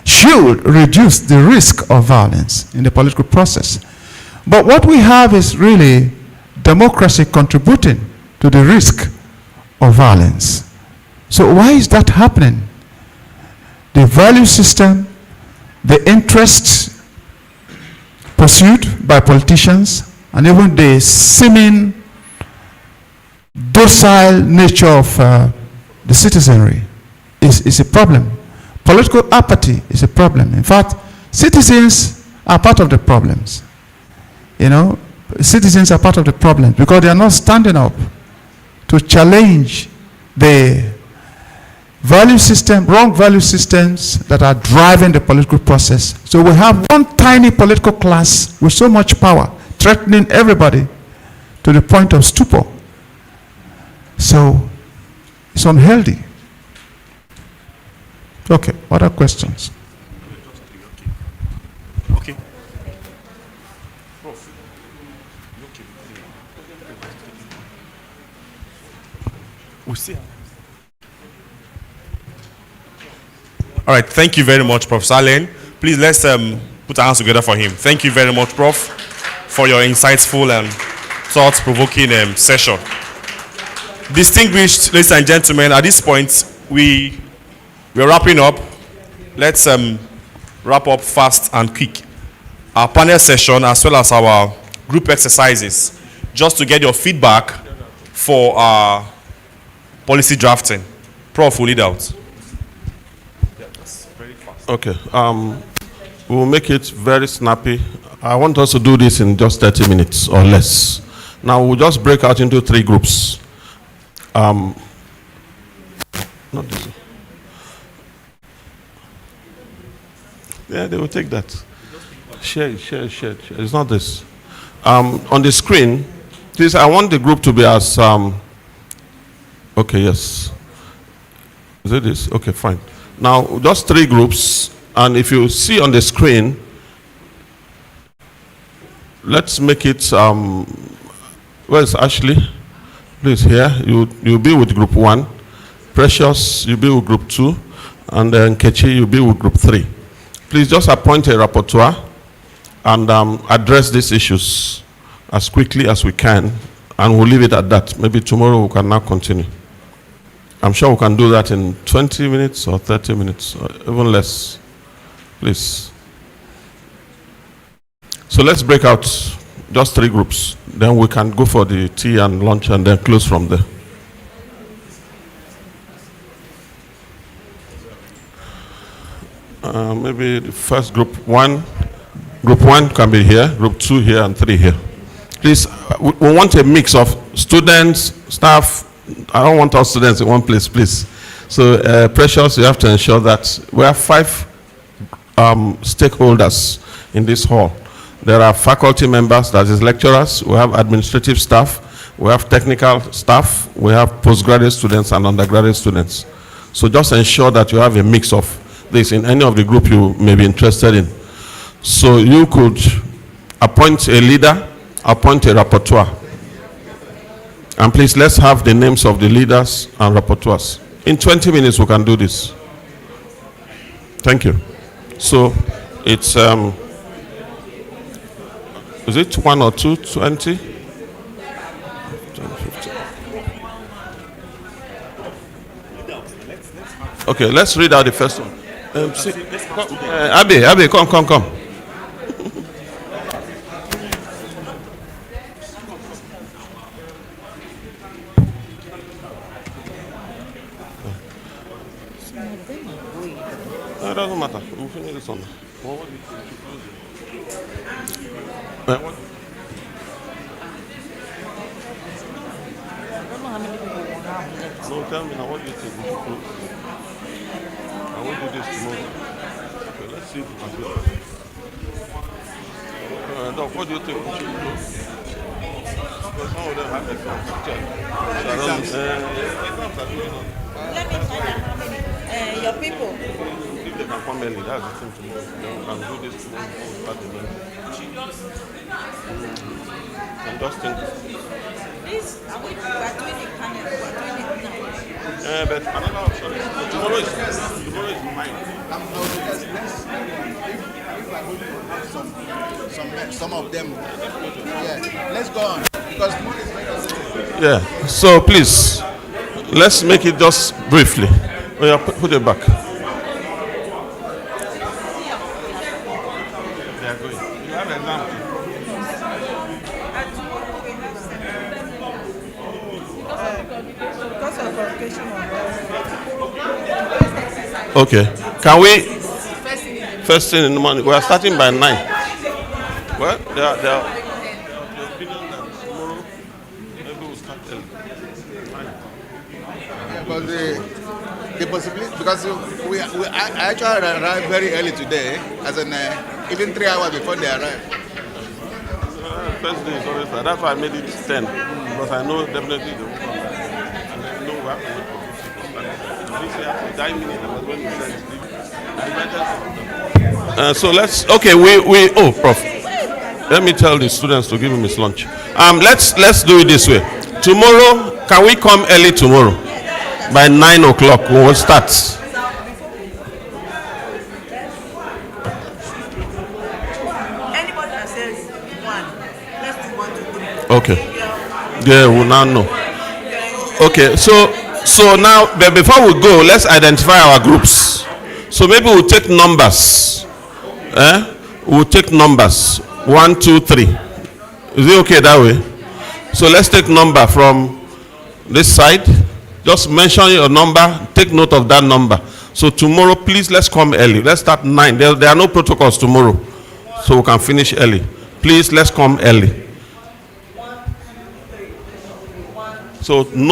Should reduce the risk of violence in the political process. But what we have is really democracy contributing to the risk of violence. So why is that happening? The value system, the interests pursued by politicians, and even the seeming docile nature of the citizenry is a problem. Political apathy is a problem. In fact, citizens are part of the problems. Citizens are part of the problem because they are not standing up to challenge the value system, wrong value systems that are driving the political process. So we have one tiny political class with so much power, threatening everybody to the point of stupor. So it's unhealthy. Okay, other questions? Okay. We see. All right, thank you very much, Prof. Saleh. Please let's put our hands together for him. Thank you very much, Prof, for your insightful and thought-provoking session. Distinguished ladies and gentlemen, at this point, we're wrapping up. Let's wrap up fast and quick. Our panel session as well as our group exercises, just to get your feedback for our policy drafting. Prof will lead out. Okay. We'll make it very snappy. I want us to do this in just 30 minutes or less. Now we'll just break out into 3 groups. Not this. Yeah, they will take that. Share. It's not this. On the screen, please, I want the group to be as, okay, yes. Is it this? Okay, fine. Now, just 3 groups, and if you see on the screen, let's make it, where's Ashley? Please, here, you'll be with group 1. Precious, you'll be with group 2. And then Kechi, you'll be with group 3. Please just appoint a rapporteur and address these issues as quickly as we can, and we'll leave it at that. Maybe tomorrow we can now continue. I'm sure we can do that in 20 minutes or 30 minutes, or even less. Please. So let's break out just 3 groups. Then we can go for the tea and lunch and then close from there. Maybe the first group 1 can be here, group 2 here, and 3 here. Please, we want a mix of students, staff. I don't want our students in one place, please. So, Precious, you have to ensure that we have 5 stakeholders in this hall. There are faculty members, that is lecturers, we have administrative staff, we have technical staff, we have postgraduate students and undergraduate students. So just ensure that you have a mix of this in any of the group you may be interested in. So you could appoint a leader, appoint a rapporteur. And please, let's have the names of the leaders and rapporteurs. In 20 minutes, we can do this. Thank you. So it's, is it 1 or 2, 20? 10, 15. Okay, let's read out the first one. Abby, come. No, it doesn't matter. We'll finish this one. What do you think? No, tell me now, what do you think we should do? I will do this tomorrow. Okay, let's see if we can do it. Doc, what do you think we should do? Because some of them have exams. Check. Exams are going on. Let me find out how many your people. If they can come early, that's the thing tomorrow. Then we can do this tomorrow before we start the meeting. And just think. This, we are doing it panel, we are doing it now. But another option is tomorrow is mine. Some of them. Yeah, let's go on because tomorrow is mine. Yeah. So please, let's make it just briefly. Oh yeah, put it back. They are going. You have exam. Okay. Can we first thing in the morning? We are starting by 9. Well, they are the opinion that tomorrow maybe we'll start early. But the possibility, because I actually arrived very early today, as in even 3 hours before they arrived. First day is always that. That's why I made it 10, because I know definitely they will come back. And I know we have to wait for 50 people. So let's, okay, oh, Prof. Let me tell the students to give him his lunch. Let's do it this way. Tomorrow, can we come early tomorrow? By 9 o'clock, we will start. Anybody that says 1, let's do 1 to 3. Okay. Yeah, we'll now know. Okay, so now, but before we go, let's identify our groups. So maybe we'll take numbers. We'll take numbers. 1, 2, 3. Is it okay that way? So let's take number from this side. Just mention your number. Take note of that number. So tomorrow, please, let's come early. Let's start 9. There are no protocols tomorrow, so we can finish early. Please, let's come early. So note